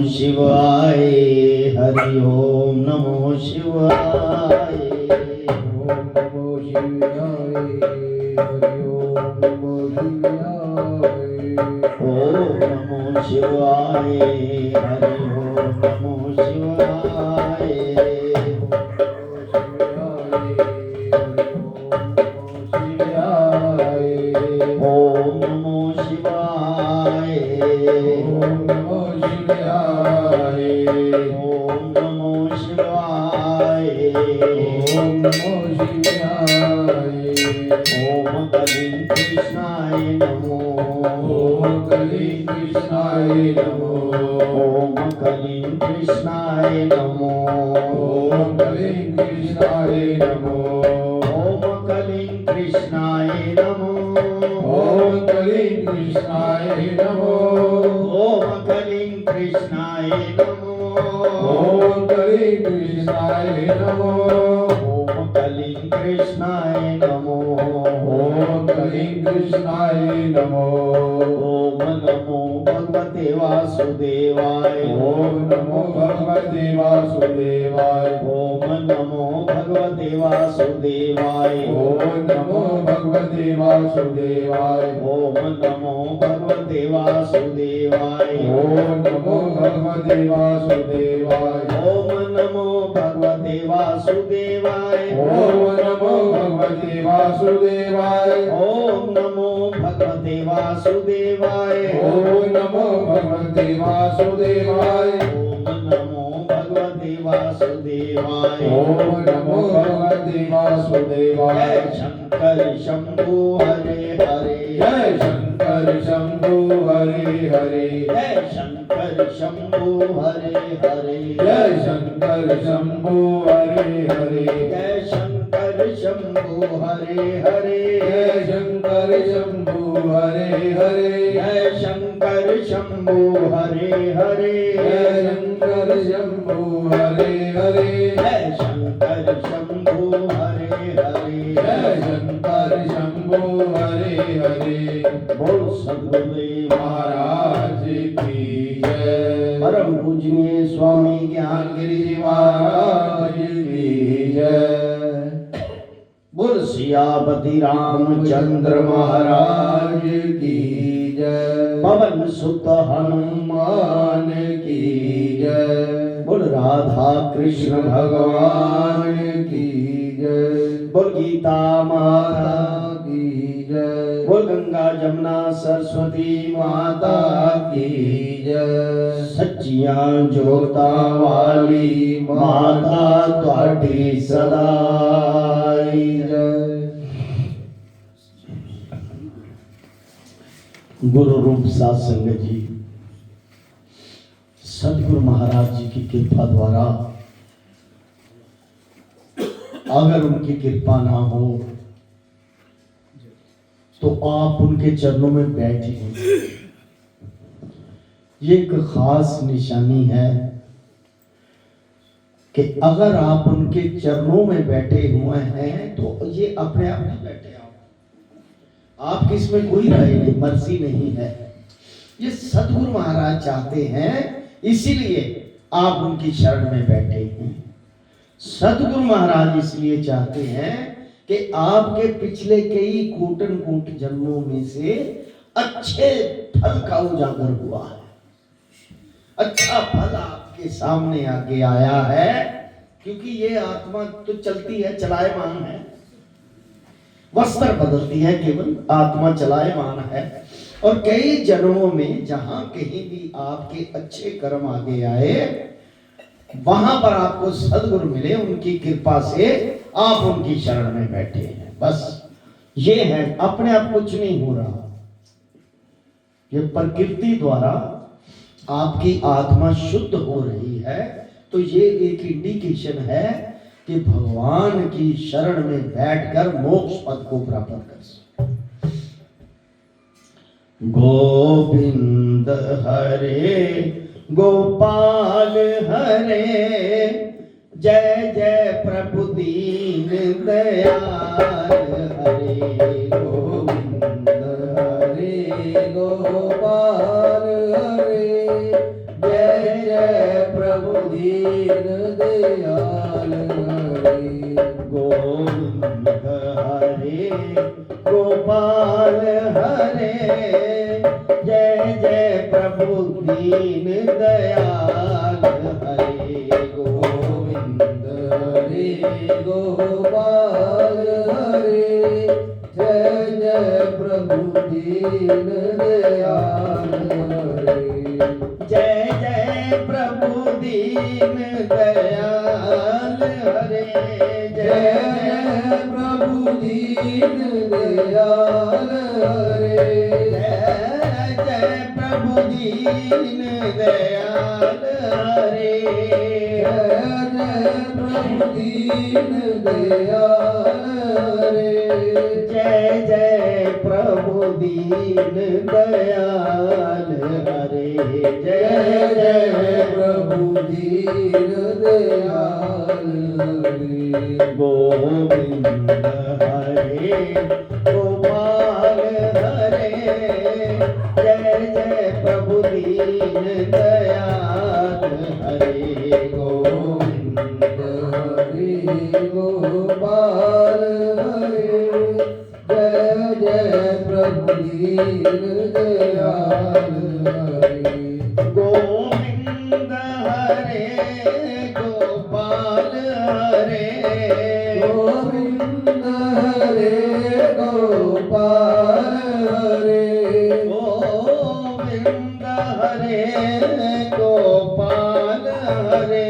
शिवाय हरि ओम नमो शिवाय ओम नमो शिवाय हरि ओम नमो शिवाय ओम नमो शिवाय हरि ओम नमो शिवाय ओम नमो शिवाय ओम नमो शिवाय ओम नमो शिवाय ओम नमो शिवाय ओम कलिं कृष्णाय नमो ओम कलिं कृष्णाय नमो ओम कलिं कृष्णाय नमो ओम कलिं कृष्णाय नमो ओम कलिं कृष्णाय नमो ओम कलिं कृष्णाय नमो ओम कलिं कृष्णाय नमो ओम कलिं कृष्णाय नमो ओम कलिं कृष्णाय नमो ओम कलिं कृष्णाय नमो ओम नमो भगवते वासुदेवाय ओम नमो भगवते वासुदेवाय ओम नमो भगवते वासुदेवाय ओम नमो भगवते वासुदेवाय ओम नमो भगवते वासुदेवाय ओम नमो भगवते वासुदेवाय ओम नमो भगवते वासुदेवाय ओम नमो भगवते वासुदेवाय ओम नमो भगवते वासुदेवाय ओम नमो भगवते वासुदेवाय ओम नमो भगवते वासुदेवाय ओम नमो भगवते वासुदेवाय जय शंकर शंभु हरे हरे जय शंकर शंभु हरे हरे जय शंकर शंभु हरे हरे जय शंकर शंभु हरे हरे जय शंकर शंभु हरे हरे जय शंकर शंभु हरे हरे जय शंकर शंभु हरे हरे जय शंकर शंभु हरे हरे जय शंकर शंभु हरे हरे जय शंकर शंभु हरे हरे बोल सद्गुरुदेव महाराज की जय परम पूजनीय स्वामी ज्ञानगिरी जी महाराज की जय बोल सियापति रामचंद्र महाराज की जय पवन सुत हनुमान की जय बोल राधा कृष्ण भगवान की जय बोल गीता माता की जय बोल गंगा जमुना सरस्वती माता की जय सच्चियां जोता वाली माता त्वाडी सदाई जय गुरु रूप सत्संग जी सतगुरु महाराज जी की कृपा द्वारा अगर उनकी कृपा ना हो तो आप उनके चरणों में बैठिए। ये एक खास निशानी है कि अगर आप उनके चरणों में बैठे हुए हैं तो ये अपने आप नहीं बैठे, आपकी इसमें कोई राय नहीं, मर्जी नहीं है। ये सतगुरु महाराज चाहते हैं, इसीलिए आप उनकी शरण में बैठे हैं। सतगुरु महाराज इसलिए चाहते हैं कि आपके पिछले कई कोटन कोट जन्मों में से अच्छे फल का उजागर हुआ है, अच्छा फल आपके सामने आके आया है। क्योंकि ये आत्मा तो चलती है, चलायमान है, वस्त्र बदलती है, केवल आत्मा चलायमान है। और कई जन्मों में जहां कहीं भी आपके अच्छे कर्म आगे आए वहां पर आपको सदगुरु मिले, उनकी कृपा से आप उनकी शरण में बैठे हैं। बस ये है, अपने आप कुछ नहीं हो रहा। ये प्रकृति द्वारा आपकी आत्मा शुद्ध हो रही है, तो ये एक इंडिकेशन है कि भगवान की शरण में बैठकर मोक्ष पद को प्राप्त कर सकते। गोविंद हरे गोपाल हरे, जय जय प्रभु दीन दयाल हरे। गोविंद हरे गोपाल हरे, जय जय प्रभु दीन दयाल हरे। गोविंद हरे गोपाल हरे, जय जय प्रभु दीन दयाल हरे। गोविंद हरे गोपाल हरे, जय जय प्रभु दीन दयाल हरे। जय जय प्रभु दीन दयाल हरे, जय जय प्रभु दीन दयाल हरे। जय जय प्रभु दीन दयाल हरे, जय जय प्रभु दीन दयाल हरे। जय जय प्रभु दीन दयाल हरे, जय जय प्रभु दीन दयाल हरे। गोविंद हरे गोपाल हरे, जय जय प्रभु दीन दयाल हरे। गोविंद हरे गोपाल हरे, जय जय प्रभु दीन दयाल हरे। गोविंद हरे गोपाल हरे, गोविंद हरे गोपाल हरे। गोविंद हरे गोपाल हरे,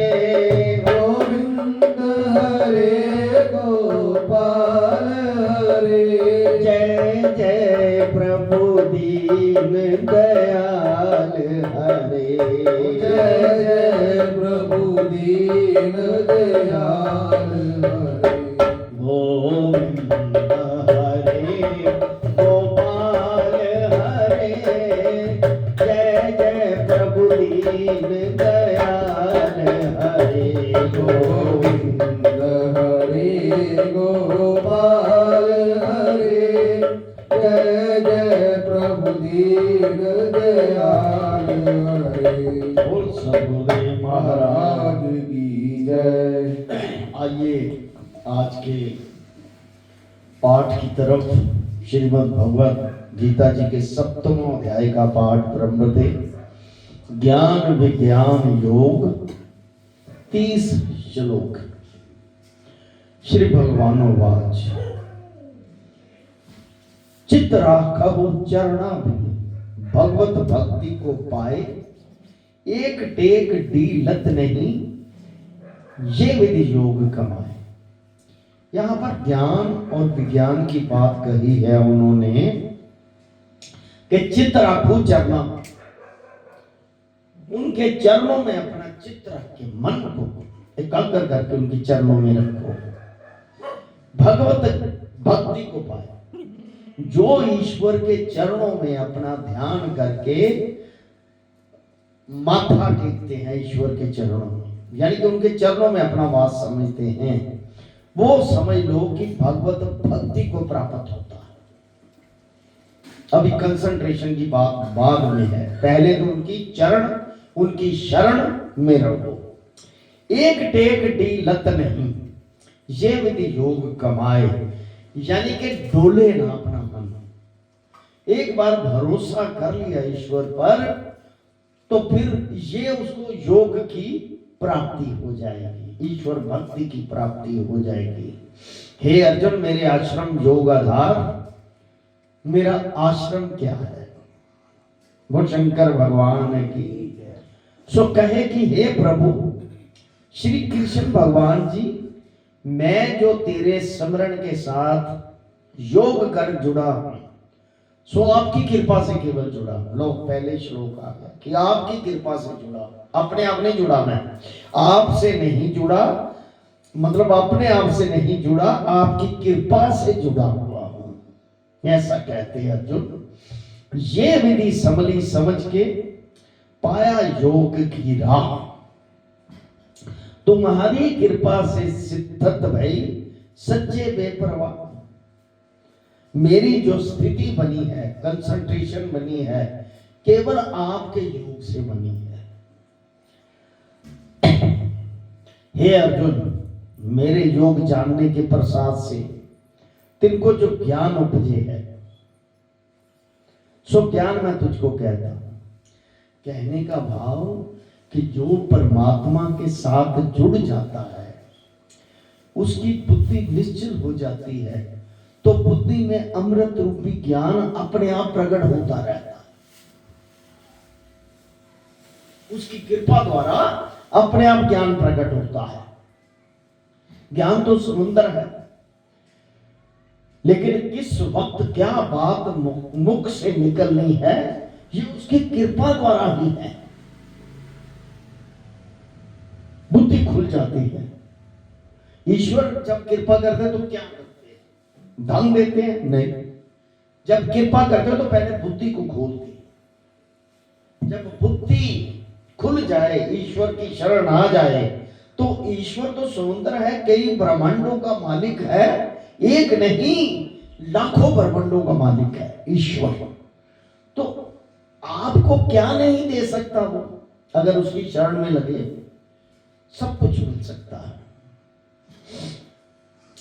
गोविंद हरे गोपाल हरे। जय जय प्रभु दीन दयाल हरे, जय जय प्रभु दीन दयाल हरे। गोविंद हरे गोपाल हरे, जय जय प्रभु दीन दयाल हरे। गोविंद हरे गोपाल हरे, जय जय प्रभु दीन दयाल हरे। बोल सद्गुरुदेव महाराज की जय। आइए आज के पाठ की तरफ। श्रीमद् भगवत गीता जी के 7वें अध्याय का पाठ ब्रह्मते ज्ञान विज्ञान योग 30 श्लोक। श्री भगवानोवाच चित्त राखहु चरणा भी, भगवत भक्ति को पाए एक टेक डी लत नहीं, ये विधि योग कमाए। यहां पर ज्ञान और विज्ञान की बात कही है उन्होंने कि चित्त राखो चरणा, उनके चरणों में अपना चित्त रख के मन को एकाग्र करके उनके चरणों में रखो, भगवत भक्ति को पाए। जो ईश्वर के चरणों में अपना ध्यान करके माथा टेकते हैं ईश्वर के चरणों में, यानी कि उनके चरणों में अपना वास समझते हैं, वो समझ लो कि भगवत भक्ति को प्राप्त होता है। अभी कंसंट्रेशन की बात बाद में है, पहले तो उनकी चरण उनकी शरण में रहो। एक टेक डी लत नहीं, ये विधि योग कमाए, यानी कि डोले ना अपना मन। एक बार भरोसा कर लिया ईश्वर पर तो फिर ये उसको योग की प्राप्ति हो जाएगी, ईश्वर भक्ति की प्राप्ति हो जाएगी। हे अर्जुन, मेरे आश्रम योग आधार, मेरा आश्रम क्या है? वो शंकर भगवान की सो कहे कि हे प्रभु, श्री कृष्ण भगवान जी, मैं जो तेरे स्मरण के साथ योग कर जुड़ा हूं, सो आपकी कृपा से केवल जुड़ा। लो पहले श्लोक आ गया कि आपकी कृपा से जुड़ा, अपने आप नहीं जुड़ा, मैं आपसे नहीं जुड़ा, मतलब अपने आप से नहीं जुड़ा, आपकी कृपा से जुड़ा हुआ हूं, ऐसा कहते हैं अर्जुन। ये विधि समझी समझ के पाया योग की राह, तुम्हारी कृपा से सिद्धत भई सच्चे बेपरवाह। मेरी जो स्थिति बनी है, कंसंट्रेशन बनी है, केवल आपके योग से बनी है। हे अर्जुन, मेरे योग जानने के प्रसाद से तिनको जो ज्ञान उपजे है, सो ज्ञान मैं तुझको कहता हूं। कहने का भाव कि जो परमात्मा के साथ जुड़ जाता है उसकी बुद्धि निश्चल हो जाती है, तो बुद्धि में अमृत रूपी ज्ञान अपने आप प्रकट होता रहता है। उसकी कृपा द्वारा अपने आप ज्ञान प्रकट होता है। ज्ञान तो समुद्र है, लेकिन किस वक्त क्या बात मुख से निकलनी है, ये उसकी कृपा द्वारा ही है। बुद्धि खुल जाती है। ईश्वर जब कृपा करते हैं तो क्या करते हैं? धन देते हैं? नहीं। जब कृपा करते हो तो पहले बुद्धि को खोलते हैं। जब बुद्धि खुल जाए, ईश्वर की शरण आ जाए, तो ईश्वर तो समुद्र है, कई ब्रह्मांडों का मालिक है, एक नहीं लाखों ब्रह्मांडों का मालिक है ईश्वर। तो आपको क्या नहीं दे सकता वो, अगर उसकी शरण में लगे सब कुछ मिल सकता है।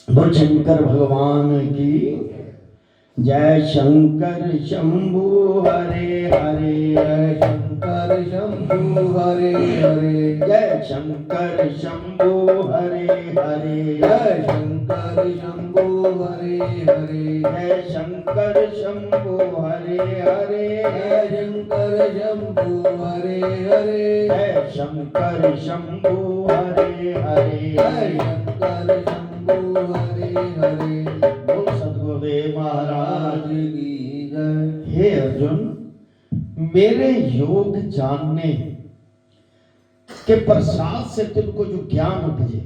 बोल शंकर भगवान की जय। शंकर शंभु हरे हरे, जय शंकर शंभु हरे हरे, जय शंकर शंभु हरे हरे, जय शंकर शंभु हरे हरे, जय शंकर शंभु हरे हरे, जय शंकर शंभु हरे हरे, जय शंकर शंभु हरे हरे, जय शंकर शंभु हरे हरे। बोल सद्गुरुदेव महाराज की जय। हे अर्जुन, मेरे योग जानने के प्रसाद से तुमको जो ज्ञान उपजे,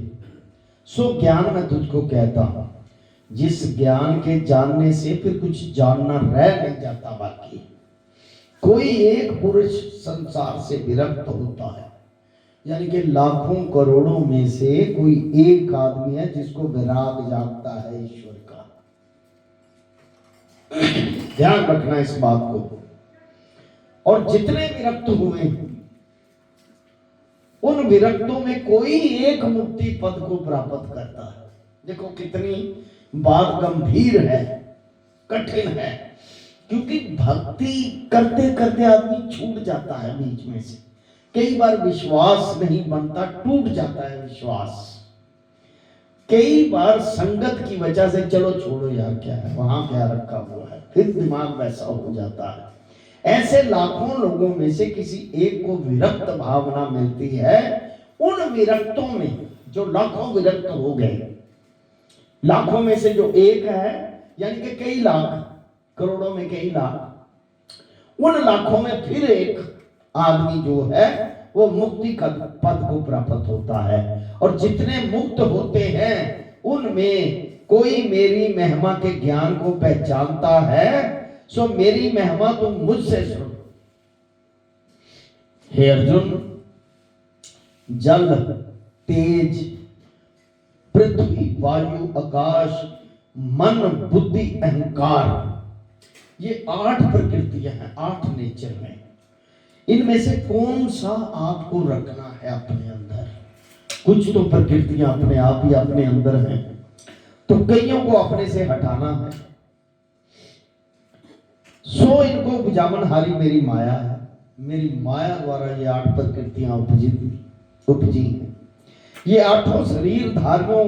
सो ज्ञान मैं तुझको कहता हूं। जिस ज्ञान के जानने से फिर कुछ जानना रह नहीं जाता बाकी। कोई एक पुरुष संसार से विरक्त होता है, यानी कि लाखों करोड़ों में से कोई एक आदमी है जिसको विराग जागता है ईश्वर का। ध्यान रखना इस बात को। और जितने विरक्त हुए उन विरक्तों में कोई एक मुक्ति पद को प्राप्त करता है। देखो कितनी बात गंभीर है, कठिन है, क्योंकि भक्ति करते करते आदमी छूट जाता है बीच में से। कई बार विश्वास नहीं बनता, टूट जाता है विश्वास। कई बार संगत की वजह से चलो छोड़ो यार, क्या है वहां, क्या रखा हुआ है, फिर दिमाग वैसा हो जाता है। ऐसे लाखों लोगों में से किसी एक को विरक्त भावना मिलती है। उन विरक्तों में जो लाखों विरक्त हो गए, लाखों में से जो एक है, यानी कि कई लाख, करोड़ों में कई लाख, उन लाखों में फिर एक आदमी जो है वो मुक्ति का पद को प्राप्त होता है। और जितने मुक्त होते हैं उनमें कोई मेरी महिमा के ज्ञान को पहचानता है, सो मेरी महिमा तुम मुझसे सुनो। हे अर्जुन, जल, तेज, पृथ्वी, वायु, आकाश, मन, बुद्धि, अहंकार, ये 8 प्रकृतियां हैं, 8 नेचर हैं। इनमें से कौन सा आपको रखना है अपने अंदर? कुछ तो प्रकृतियां अपने आप ही अपने अंदर हैं, तो कईयों को अपने से हटाना है। सो इनको बुझावनहारी मेरी माया है। मेरी माया द्वारा ये 8 प्रकृतियां उपजी हैं। ये 8 शरीरधारियों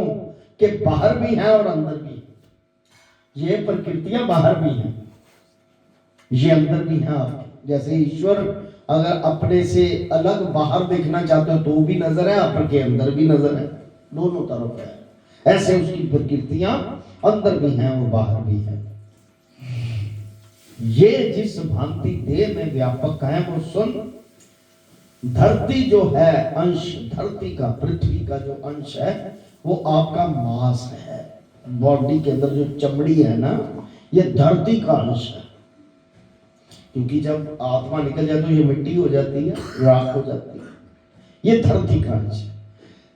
के बाहर भी हैं और अंदर भी। ये प्रकृतियां बाहर भी हैं, ये अंदर भी हैं आपके। जैसे ईश्वर अगर अपने से अलग बाहर देखना चाहते हो तो भी नजर है, आपके अंदर भी नजर है, दोनों तरफ है। ऐसे उसकी प्रकृतियां अंदर भी हैं और बाहर भी हैं। ये जिस भांति देह में व्यापक है वो सुन, धरती जो है अंश, धरती का, पृथ्वी का जो अंश है वो आपका मांस है। बॉडी के अंदर जो चमड़ी है ना, ये धरती का अंश है। क्योंकि जब आत्मा निकल जाए तो ये मिट्टी हो जाती है, राख हो जाती है। ये धरती का अंश है।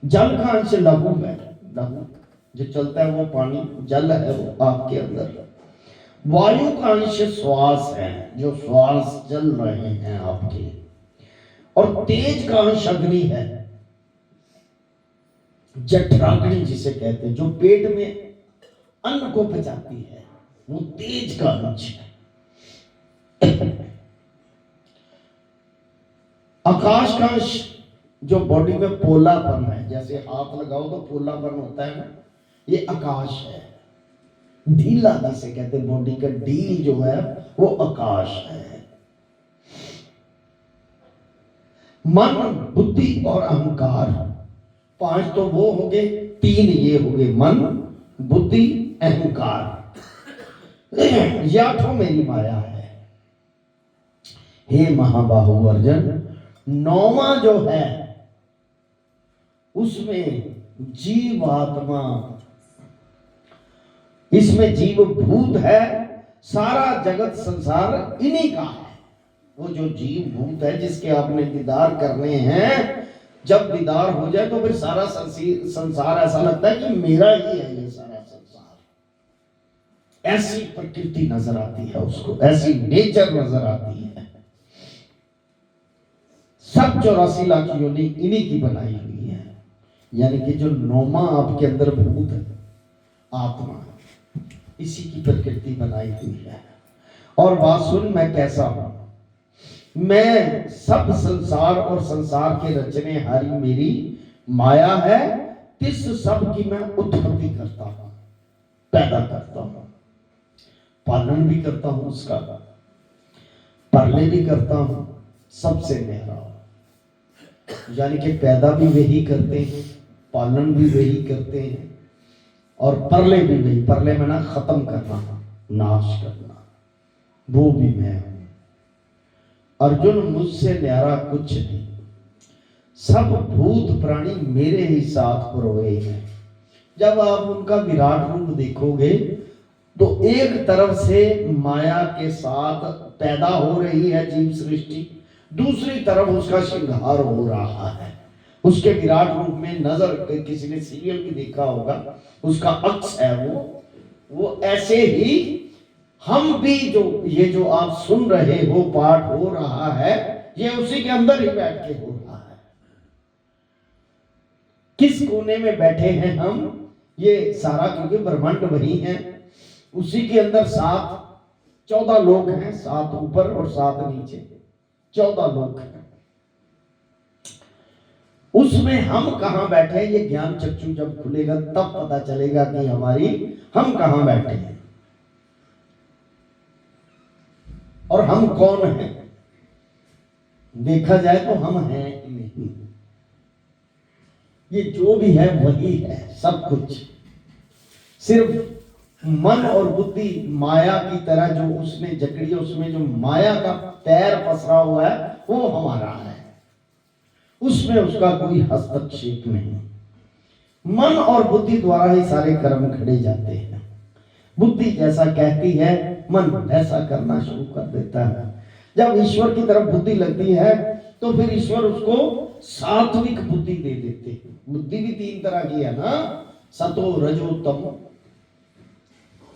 जल का अंश लघु है, लघु जो चलता है वो पानी, जल है वो आपके अंदर। वायु का अंश श्वास है, जो श्वास चल रहे हैं आपके। और तेज का अंश अग्नि है, जठराग्नि जिसे कहते हैं, जो पेट में अन्न को पचाती है, वो तेज का अंश है। आकाश का अंश जो बॉडी में पोलापन है, जैसे हाथ लगाओ तो पोलापन होता है ना, ये आकाश है। ढीला जिसे कहते हैं, बॉडी का ढील जो है वो आकाश है। मन, बुद्धि और अहंकार, 5 तो वो हो गए, 3 ये हो गए, मन, बुद्धि, अहंकार। या तो मेरी माया है। हे महाबाहु अर्जुन, 9वां जो है उसमें जीवात्मा, इसमें जीव भूत है। सारा जगत संसार इन्हीं का है। वो जो जीव भूत है जिसके आपने दीदार करने हैं, जब दीदार हो जाए तो फिर सारा संसार ऐसा लगता है कि मेरा ही है ये सारा संसार। ऐसी प्रकृति नजर आती है उसको, ऐसी नेचर नजर आती है। सब 84 लाख योनि इन्हीं की बनाई हुई है। यानी कि जो 9वां आपके अंदर भूत है, आत्मा, इसी की प्रकृति बनाई हुई है। और बात सुन, मैं कैसा हूं? मैं सब संसार और संसार के रचने हारी मेरी माया है। तिस सब की मैं उत्पत्ति करता हूं, पैदा करता हूं, पालन भी करता हूं उसका, परले भी करता हूं, सबसे न्यारा हूं। यानी कि पैदा भी वही करते हैं, पालन भी वही करते हैं, और परले भी वही। परले में ना खत्म करना, नाश करना, वो भी मैं हूं। अर्जुन, मुझसे न्यारा कुछ नहीं। सब भूत प्राणी मेरे ही साथ परोए हैं। जब आप उनका विराट रूप देखोगे तो एक तरफ से माया के साथ पैदा हो रही है जीव सृष्टि, दूसरी तरफ उसका श्रृंगार हो रहा है। उसके विराट रूप में नजर, किसी ने सीरियल भी देखा होगा, उसका अक्स है वो ऐसे ही हम भी, जो ये जो आप सुन रहे हो, पाठ हो रहा है, ये उसी के अंदर ही बैठ के हो रहा है। किस कोने में बैठे हैं हम? ये सारा, क्योंकि ब्रह्मांड वही है, उसी के अंदर 14 लोग हैं, 7 ऊपर और 7 नीचे, 14 लोग हैं। उसमें हम कहां बैठे, ये ज्ञान चक्षु जब खुलेगा तब पता चलेगा कि हम कहां बैठे हैं और हम कौन हैं। देखा जाए तो हम हैं कि नहीं, ये जो भी है वही है सब कुछ। सिर्फ मन और बुद्धि माया की तरह जो उसने जकड़ी है, उसमें जो माया का पैर पसरा हुआ है वो हमारा है, उसमें उसका कोई हस्तक्षेप नहीं। मन और बुद्धि द्वारा ही सारे कर्म खड़े जाते हैं। बुद्धि जैसा कहती है, मन ऐसा करना शुरू कर देता है। जब ईश्वर की तरफ बुद्धि लगती है तो फिर ईश्वर उसको सात्विक बुद्धि दे देते हैं। बुद्धि भी 3 तरह की है ना, सतो रजो तमो।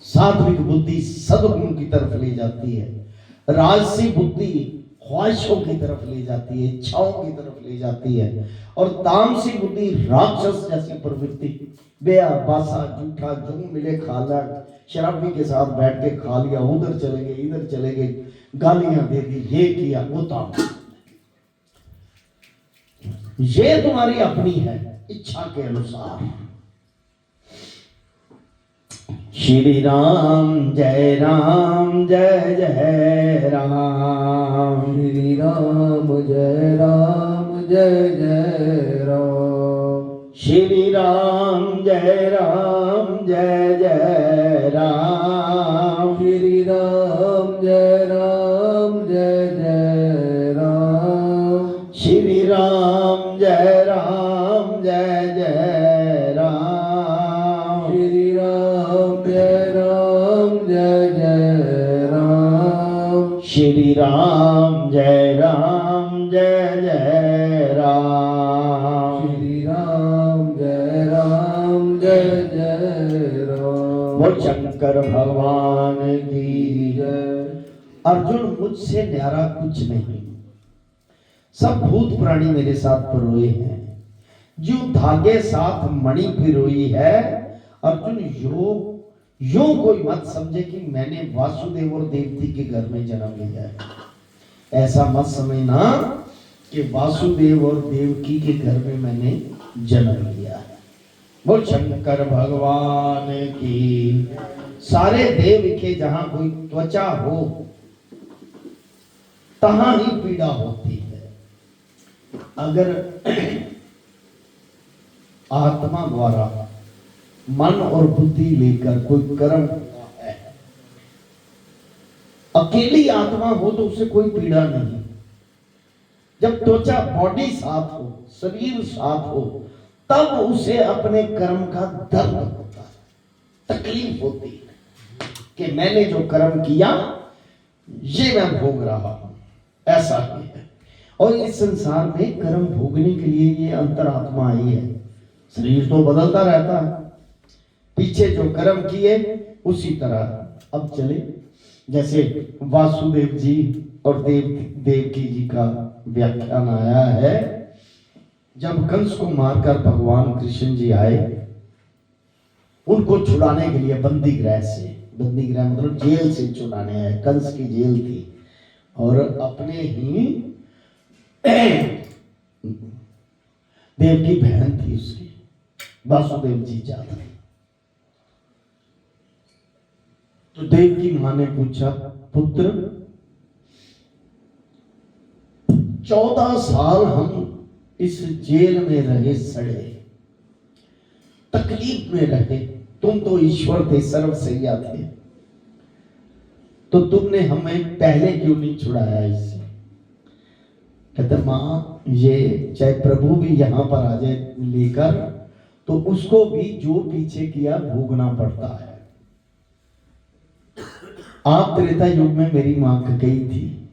सात्विक बुद्धि सद्गुण की तरफ ले जाती है, राजसी बुद्धि ख्वाहिशों की तरफ ले जाती है, इच्छाओं की तरफ ले जाती है, और तामसी बुद्धि राक्षस जैसी प्रवृत्ति, बेया बासा झूठा जो मिले खाला, शराबी के साथ बैठ के खा लिया, उधर चले गए इधर चले गए, गालियां दे दी, ये किया वो तामसी। ये तुम्हारी अपनी है, इच्छा के अनुसार। श्री राम जय जय राम। श्री राम जय जय राम। श्री राम जय जय राम। श्री राम जय जय राम। श्री राम जय जय राम। श्री राम जय जय राम। श्री राम जय जय राम। श्री राम जय जय राम। वो शंकर भगवान की जय। अर्जुन मुझसे न्यारा कुछ नहीं, सब भूत प्राणी मेरे साथ परोए हैं। जो धागे साथ मणि पिरोई है। अर्जुन यो कोई मत समझे कि मैंने वासुदेव और देवकी के घर में जन्म लिया है। ऐसा मत समझना कि वासुदेव और देवकी के घर में मैंने जन्म लिया है। वो शंकर भगवान की। सारे देव के जहां कोई त्वचा हो तहां ही पीड़ा होती है। अगर आत्मा द्वारा मन और बुद्धि लेकर कोई कर्म हुआ है, अकेली आत्मा हो तो उसे कोई पीड़ा नहीं। जब त्वचा बॉडी साथ हो, शरीर साथ हो, तब उसे अपने कर्म का दर्द होता है, तकलीफ होती है कि मैंने जो कर्म किया ये मैं भोग रहा हूं। ऐसा ही है। और इस संसार में कर्म भोगने के लिए ये अंतरात्मा आई है। शरीर तो बदलता रहता है, पीछे जो कर्म किए उसी तरह अब चले। जैसे वासुदेव जी और देवकी जी का व्याख्यान आया है। जब कंस को मारकर भगवान कृष्ण जी आए, उनको छुड़ाने के लिए बंदी गृह मतलब जेल से छुड़ाने आए। कंस की जेल थी और अपने ही देवकी बहन थी उसकी, वासुदेव जी जाते। तो देवकी मां ने पूछा, पुत्र 14 साल हम इस जेल में रहे, सड़े, तकलीफ में रहे। तुम तो ईश्वर थे, सर्वसैया थे, तो तुमने हमें पहले क्यों नहीं छुड़ाया इससे? कहते मां, ये चाहे प्रभु भी यहां पर आ जाए लेकर, तो उसको भी जो पीछे किया भोगना पड़ता है। आप त्रेता युग में मेरी मां गई थी,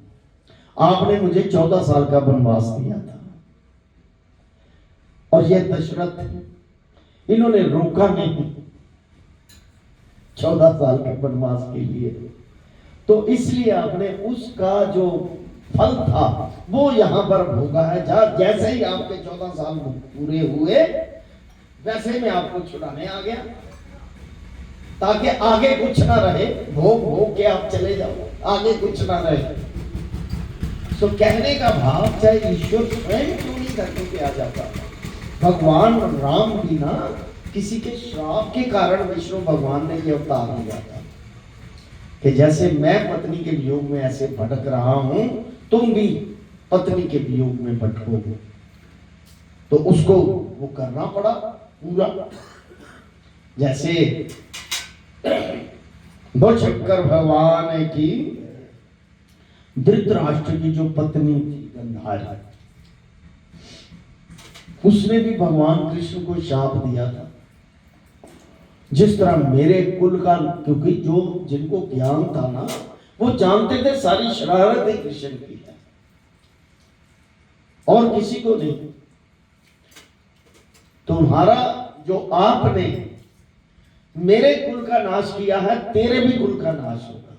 आपने मुझे 14 साल का वनवास दिया था। और ये दशरथ, इन्होंने रोका नहीं 14 साल के वनवास के लिए। तो इसलिए आपने उसका जो फल था वो यहां पर भोगा है। जैसे ही आपके 14 साल पूरे हुए, वैसे मैं आपको छुड़ाने आ गया, ताकि आगे कुछ ना रहे। भोग के आप चले जाओ, आगे कुछ ना रहे। तो कहने का भाव, चाहे ईश्वर स्वयं क्यों नहीं धरती पे आ जाता, भगवान राम भी ना किसी के श्राप के कारण विष्णु भगवान ने ये अवतार लिया था कि जैसे मैं पत्नी के वियोग में ऐसे भटक रहा हूं, तुम भी पत्नी के वियोग में भटकोगे। तो उसको वो करना पड़ा पूरा। जैसे वो शंकर भगवान की धृतराष्ट्र की जो पत्नी थी गंधारी, उसने भी भगवान कृष्ण को शाप दिया था। जिस तरह मेरे कुल का, क्योंकि जो जिनको ज्ञान था ना, वो जानते थे सारी शरारत ही कृष्ण की है और किसी को नहीं। तुम्हारा जो आपने मेरे कुल का नाश किया है, तेरे भी कुल का नाश होगा।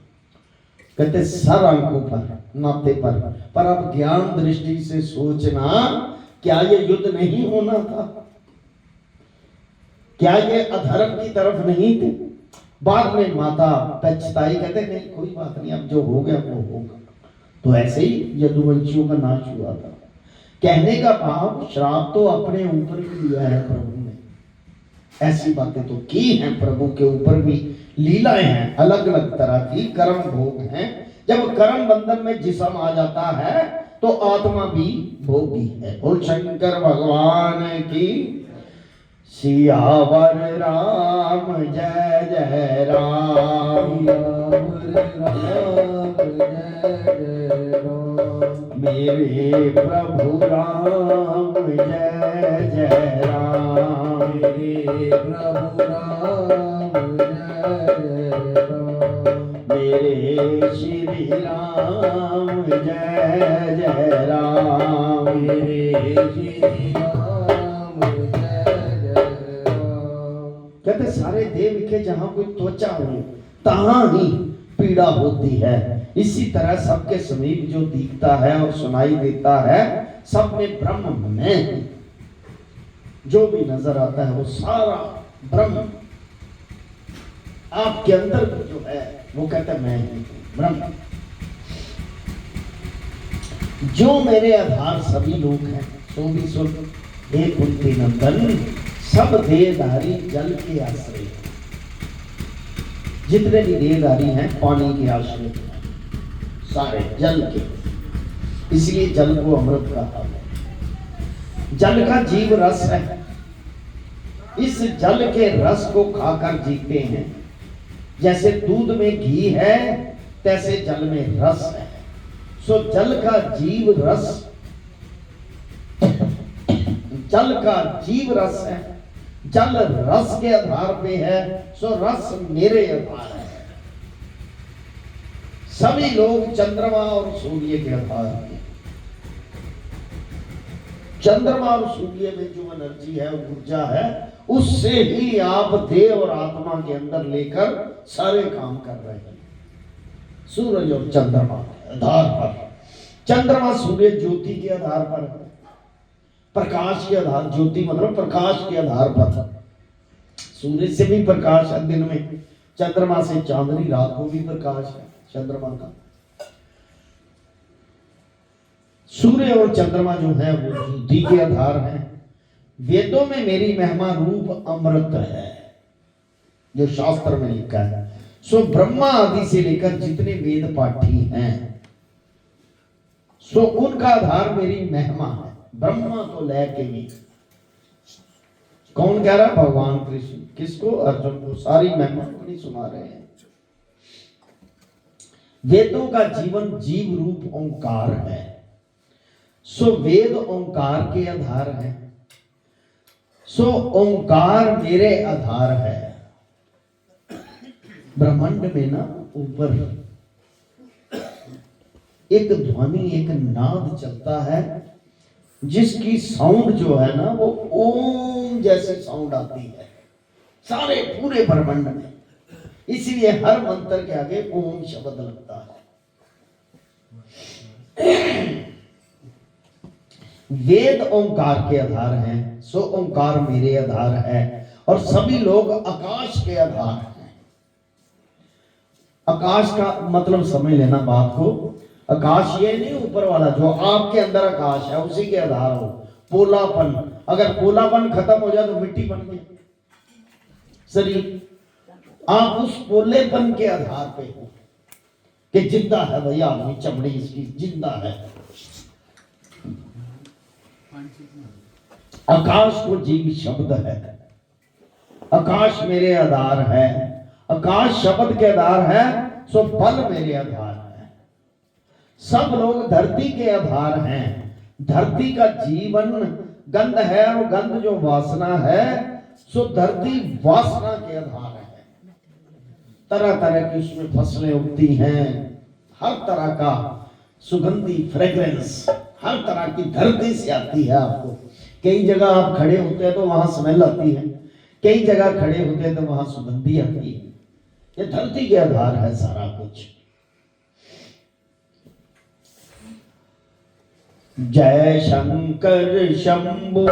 कहते सर अंकों पर, नाते पर अब ज्ञान दृष्टि से सोचना, क्या ये युद्ध नहीं होना था? क्या ये अधर्म की तरफ नहीं थे? बाद में माता पछताई, कहते नहीं कोई बात नहीं, अब जो हो गया वो होगा। तो ऐसे ही यदुवंशियों का नाश हुआ था। कहने का भाव, श्राप तो अपने ऊपर ही लिया है प्रभु ने। ऐसी बातें तो की हैं, प्रभु के ऊपर भी लीलाएं हैं, अलग अलग तरह की कर्म भोग हैं। जब कर्म बंधन में जिस्म आ जाता है तो आत्मा भी भोगी है। बोल शंकर भगवान की। सियावर राम जय जय राम। राम जय जय राम। मेरे प्रभु राम जय जय राम। मेरे प्रभु राम जय जय राम। मेरे श्री राम जय जय राम। मेरे श्री राम जय जय राम। कहते सारे देव के जहां कोई त्वचा हो तहां ही पीड़ा होती है। इसी तरह सबके समीप जो दिखता है और सुनाई देता है, सब में ब्रह्म में जो भी नजर आता है वो सारा ब्रह्म आपके अंदर जो है वो कहते मैं हूं ब्रह्म। जो मेरे आधार सभी लोग हैं सो भी सुन। हे कुंती नंदन, सब देहधारी जल के आश्रय, जितने भी देहधारी हैं पानी के आश्रय हैं, सारे जल के। इसलिए जल को अमृत कहा है। जल का जीव रस है। इस जल के रस को खाकर जीते हैं। जैसे दूध में घी है तैसे जल में रस है। सो जल का जीव रस, जल का जीव रस है। जल रस के आधार पे है, सो रस मेरे आधार है। सभी लोग चंद्रमा और सूर्य के आधार पे। चंद्रमा और सूर्य में जो एनर्जी है, ऊर्जा है, उससे ही आप देह और आत्मा के अंदर लेकर सारे काम कर रहे हैं। सूरज और चंद्रमा के आधार पर। चंद्रमा सूर्य ज्योति के आधार पर है, प्रकाश के आधार, ज्योति मतलब प्रकाश के आधार पर। सूर्य से भी प्रकाश है दिन में, चंद्रमा से चांदनी रात को भी प्रकाश है चंद्रमा का। सूर्य और चंद्रमा जो है वो ज्योति के आधार है। वेदों में मेरी महिमा रूप अमृत है, जो शास्त्र में लिखा है। सो ब्रह्मा आदि से लेकर जितने वेद पाठी हैं, सो उनका आधार मेरी महिमा है। ब्रह्मा तो लेके भी, कौन कह रहा है? भगवान कृष्ण। किसको? अर्जुन को। सारी महिमा को नहीं सुना रहे हैं। वेदों का जीवन जीव रूप ओंकार है। सो वेद ओंकार के आधार है। सो ओंकार मेरे आधार है। ब्रह्मांड में ना ऊपर एक ध्वनि, एक नाद चलता है, जिसकी साउंड जो है ना वो ओम जैसे साउंड आती है सारे पूरे ब्रह्मांड में। इसलिए हर मंत्र के आगे ओम शब्द लगता है। वेद ओंकार के आधार हैं, सो ओंकार मेरे आधार है। और सभी लोग आकाश के आधार हैं। आकाश का मतलब समझ लेना बात को। आकाश ये नहीं ऊपर वाला, जो आपके अंदर आकाश है उसी के आधार हो। पोलापन, अगर पोलापन खत्म हो जाए तो मिट्टी बन गई शरीर। आप उस पोलेपन के आधार पे हो कि जिंदा है भैया, आदमी चमड़ी इसकी जिंदा है। आकाश को जीव शब्द है। आकाश मेरे आधार है। आकाश शब्द के आधार है, सो बल मेरे आधार है। सब लोग धरती के आधार हैं। धरती का जीवन गंध है, और गंध जो वासना है, सो धरती वासना के आधार है। तरह तरह की उसमें फसलें उगती हैं, हर तरह का सुगंधी फ्रेग्रेंस हर तरह की धरती से आती है आपको। कई जगह आप खड़े होते हैं तो वहां स्मेल आती है, कई जगह खड़े होते हैं तो वहां सुगंधी आती है। ये धरती के आधार है सारा कुछ। जय शंकर शंभु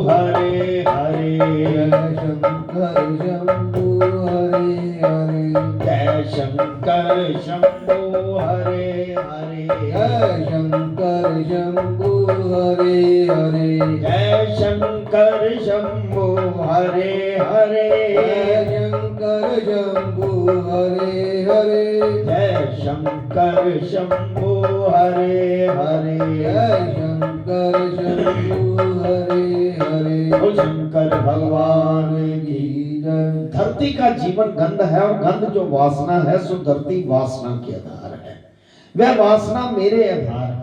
हरे हरे। जय शंकर शंभु हरे हरे। जय शंकर शंभु हरे हरे। जय शंकर शंभु हरे हरे जय शंकर शंभु हरे हरे जय शंकर शंभु हरे हरे जय शंकर शंभु हरे हरे जय शंकर शंभु हरे हरे बोल शंकर भगवान की जय। धरती का जीवन गंध है और गंध जो वासना है सो धरती वासना के आधार है। वह वासना मेरे आधार है।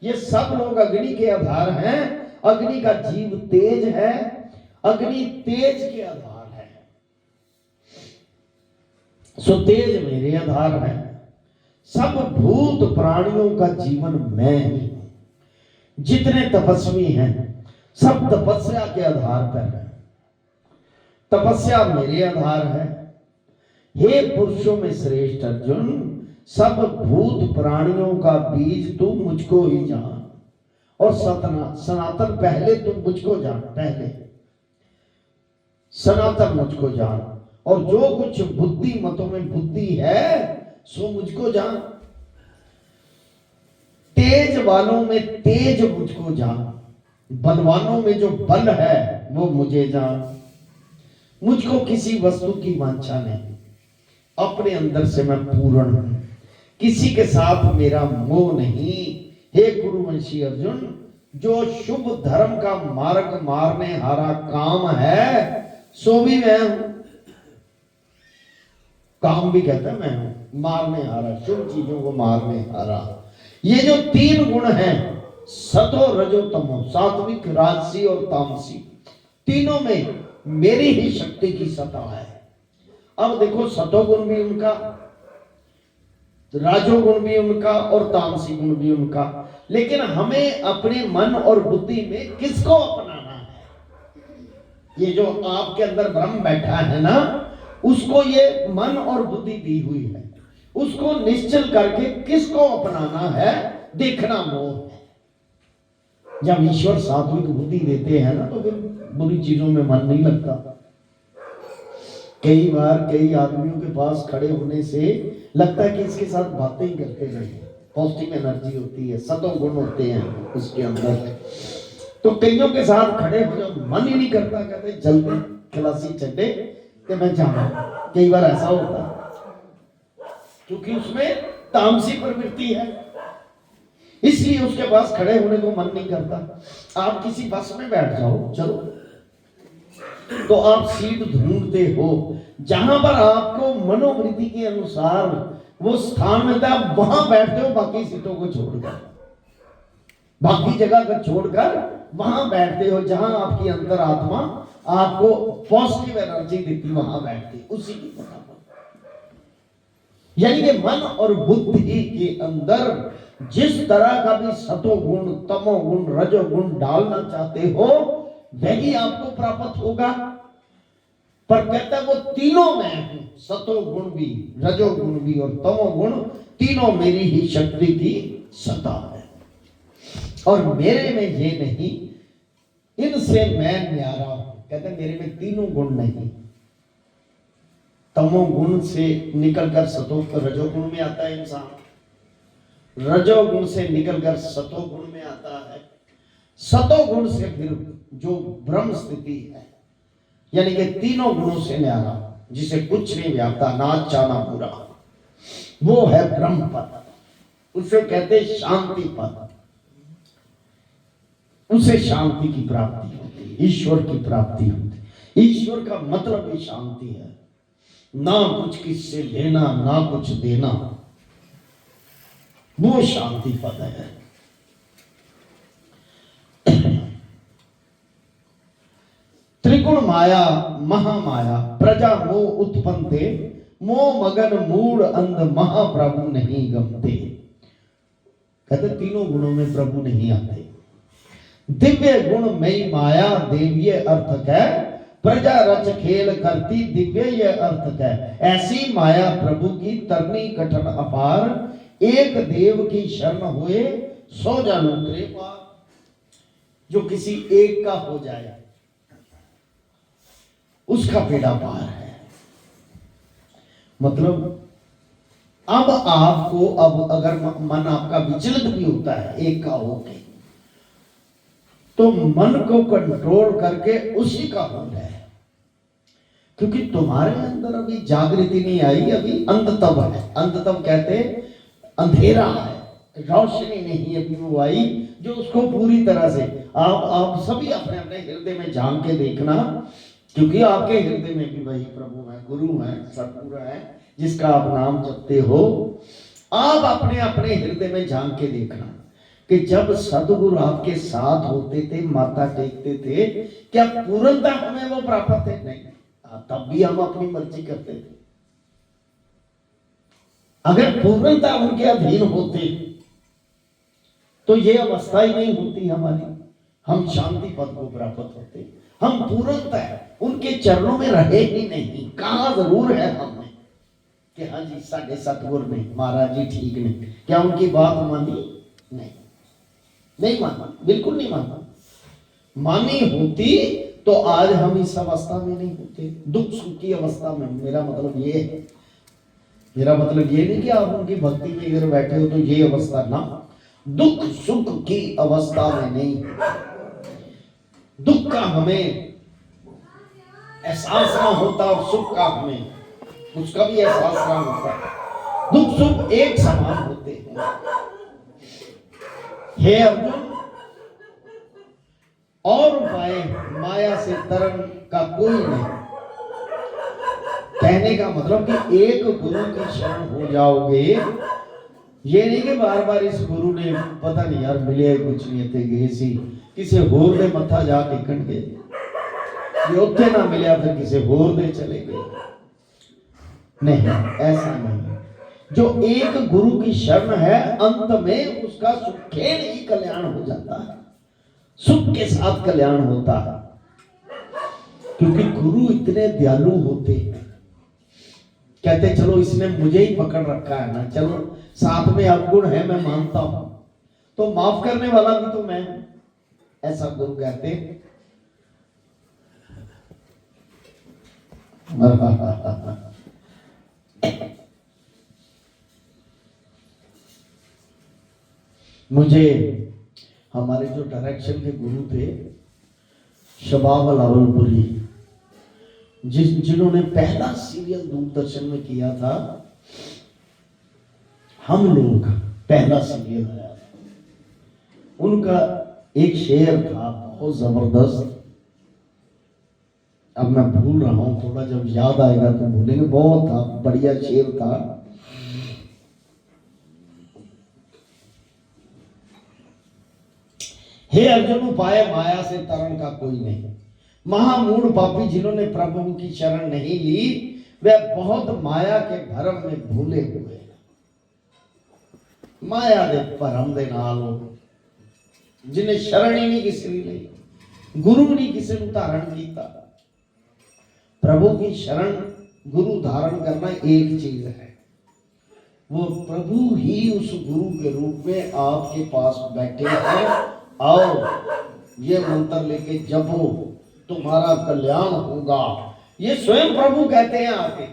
ये सब लोग अग्नि के आधार हैं। अग्नि का जीव तेज है। अग्नि तेज के आधार है। सो तेज मेरे आधार है। सब भूत प्राणियों का जीवन मैं ही हूं। जितने तपस्वी हैं सब तपस्या के आधार पर है। तपस्या मेरे आधार है। हे पुरुषों में श्रेष्ठ अर्जुन, सब भूत प्राणियों का बीज तू मुझको ही जान और सनातन पहले तू मुझको जान। पहले सनातन मुझको जान और जो कुछ बुद्धि मतों में बुद्धि है सो मुझको जान। तेज वालों में तेज मुझको जान। बलवानों में जो बल है वो मुझे जान। मुझको किसी वस्तु की वांछा नहीं। अपने अंदर से मैं पूर्ण हूं। किसी के साथ मेरा मोह नहीं। हे गुरुवंशी अर्जुन, जो शुभ धर्म का मार्ग मारने हारा काम है सो भी मैं हूं। काम भी कहता है मैं हूं। मारने हारा, शुभ चीजों को मारने हारा। ये जो तीन गुण हैं, सतो रजो तमो, सात्विक राजसी और तामसी, तीनों में मेरी ही शक्ति की सत्ता है। अब देखो, सतोगुण भी उनका, राजोगुण भी उनका और तामसी गुण भी उनका। लेकिन हमें अपने मन और बुद्धि में किसको अपनाना है? ये जो आपके अंदर ब्रह्म बैठा है ना, उसको ये मन और बुद्धि दी हुई है। उसको निश्चल करके किसको अपनाना है देखना मोह है। जब ईश्वर सात्विक बुद्धि देते हैं ना तो फिर बुरी चीजों में मन नहीं लगता। कई बार कई आदमियों के पास खड़े होने से लगता है कि इसके साथ बातें ही करते रहे। पॉजिटिव एनर्जी होती है, सतों गुण होते हैं उसके अंदर। तो कईयों के साथ खड़े हो जाओ, मन ही नहीं करता, कहते जल्दी खलासी चढ़े कि मैं जाऊं। कई बार ऐसा होता है क्योंकि उसमें तामसी प्रवृत्ति है, इसलिए उसके पास खड़े होने को मन नहीं करता। आप किसी बस में बैठ जाओ, चलो, तो आप सीट ढूंढते हो जहां पर आपको मनोवृत्ति के अनुसार वो स्थान मिलता है, वहां बैठते हो। बाकी सीटों को छोड़कर, बाकी जगह को छोड़कर वहां बैठते हो जहां आपकी अंतर आत्मा आपको पॉजिटिव एनर्जी देती, वहां बैठते उसी की तरह। यानी कि मन और बुद्धि के अंदर जिस तरह का भी सतो गुण, तमो गुण, रजो गुण डालना चाहते हो वही आपको प्राप्त होगा। पर कहता है वो तीनों मैं हूं। सतो गुण भी, रजो गुण भी और तमो गुण, तीनों मेरी ही शक्ति की सत्ता है। और मेरे में ये नहीं, इनसे मैं न्यारा हूं। कहते मेरे में तीनों गुण नहीं। तमो गुण से निकलकर सतो रजोगुण में आता है इंसान, रजोगुण से निकलकर सतो गुण में आता है, सतो गुण से फिर जो ब्रह्म स्थिति है, यानी कि तीनों गुणों से न्यारा, जिसे कुछ नहीं व्यापता, ना अच्छा ना बुरा, वो है ब्रह्म पद। उसे कहते शांति पद। उसे शांति की प्राप्ति होती है, ईश्वर की प्राप्ति होती है। ईश्वर का मतलब ही शांति है। ना कुछ किससे लेना, ना कुछ देना, वो शांति पद है। त्रिगुण माया महामाया प्रजा मोह उत्पन्न थे, मोह मगन मूड अंध महाप्रभु नहीं गमते। कहते तीनों गुणों में प्रभु नहीं आते। दिव्य गुण मई माया देवीय अर्थ है, प्रजा रच खेल करती दिव्य ये अर्थ है। ऐसी माया प्रभु की तरनी कठिन अपार, एक देव की शरण हुए सो जानो तेरे पार। जो किसी एक का हो जाए उसका बेड़ा पार है। मतलब अब आपको, अब अगर मन आपका विचलित भी होता है एक का होके, तो मन को कंट्रोल करके उसी का होना है, क्योंकि तुम्हारे अंदर अभी जागृति नहीं आई, अभी अंधतव है। अंधतव कहते अंधेरा है, रोशनी नहीं अभी वो आई जो उसको पूरी तरह से आप सभी अपने अपने हृदय में झांक के देखना, क्योंकि आपके हृदय में भी वही प्रभु है, गुरु है, सतगुरु है, जिसका आप नाम जपते हो। आप अपने अपने हृदय में झांक के देखना कि जब सतगुरु आपके साथ होते थे, माथा टेकते थे, क्या पूर्णता हमें वो प्राप्त है? नहीं, तब भी हम अपनी मर्जी करते थे। अगर पूर्णता उनके अधीन होते तो ये अवस्था ही नहीं होती हमारी, हम शांति पद को प्राप्त होते। हम पूर्णता उनके चरणों में रहे ही नहीं। कहा जरूर है हमने कि हाँ जी साढ़े सतगुरु ने, महाराज जी ठीक ने, क्या उनकी बात मानी? नहीं, नहीं माना, बिल्कुल नहीं माना। मानी होती तो आज हम इस अवस्था में नहीं होते, दुख सुख की अवस्था में। मेरा मतलब ये है, मेरा मतलब ये नहीं कि आप उनकी भक्ति में इधर बैठे हो तो ये अवस्था ना, दुख सुख की अवस्था में नहीं। दुख का हमें एहसास ना होता और सुख का हमें उसका भी एहसास ना होता। दुख सुख एक समान होते हैं। हे अर्जुन, और उपाय माया से तरन का कोई नहीं। कहने का मतलब कि एक गुरु की शरण हो जाओगे, ये नहीं कि बार बार इस गुरु ने पता नहीं यार मिले कुछ नहीं थे गए सी, किसी होर ने मत्था जा टेकन गए, ये उत्थे ना मिले फिर किसी होर दे चले गए। नहीं, ऐसा नहीं। जो एक गुरु की शरण है, अंत में उसका सुखेन ही कल्याण हो जाता है, सुख के साथ कल्याण होता है। क्योंकि गुरु इतने दयालु होते हैं, कहते चलो इसने मुझे ही पकड़ रखा है ना, चलो साथ में अवगुण है मैं मानता हूं, तो माफ करने वाला भी तो मैं हूं, ऐसा गुरु कहते हैं। मुझे हमारे जो डायरेक्शन के गुरु थे शबाब लावलपुरी, जिन्होंने पहला सीरियल दूरदर्शन में किया था, हम लोग पहला सीरियल आया था, उनका एक शेर था बहुत जबरदस्त। अब मैं भूल रहा हूं, थोड़ा जब याद आएगा तो भूलेंगे। बहुत था, बढ़िया शेर था। हे अर्जुन, उपाय माया से तरन का कोई नहीं। महामूढ़ पापी जिन्होंने प्रभु की शरण नहीं ली, वे बहुत माया के भरम में भूले हुए। माया दे भरम दे नाल जिन्हें शरण ही नहीं किसी ने ली, गुरु नहीं किसी ने धारण किया। प्रभु की शरण गुरु धारण करना एक चीज है, वो प्रभु ही उस गुरु के रूप में आपके पास बैठे हैं। आओ ये मंत्र लेके जपो, तुम्हारा कल्याण होगा। ये स्वयं प्रभु कहते हैं आके,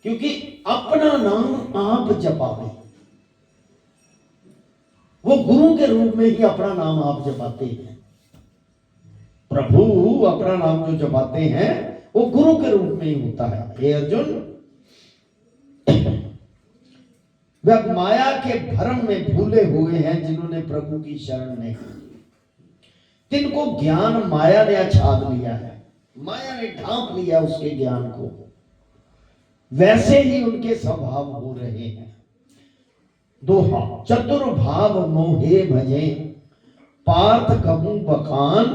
क्योंकि अपना नाम आप जपावे, वो गुरु के रूप में ही अपना नाम आप जपाते हैं। प्रभु अपना नाम जो जपाते हैं वो गुरु के रूप में ही होता है। हे अर्जुन, वे माया के भ्रम में भूले हुए हैं जिन्होंने प्रभु की शरण नहीं ली। जिनको ज्ञान माया ने आच्छाद लिया है, माया ने ढांप लिया उसके ज्ञान को, वैसे ही उनके स्वभाव हो रहे हैं। दोहा, चतुर्भाव मोहे भजे, पार्थ कहूं बखान,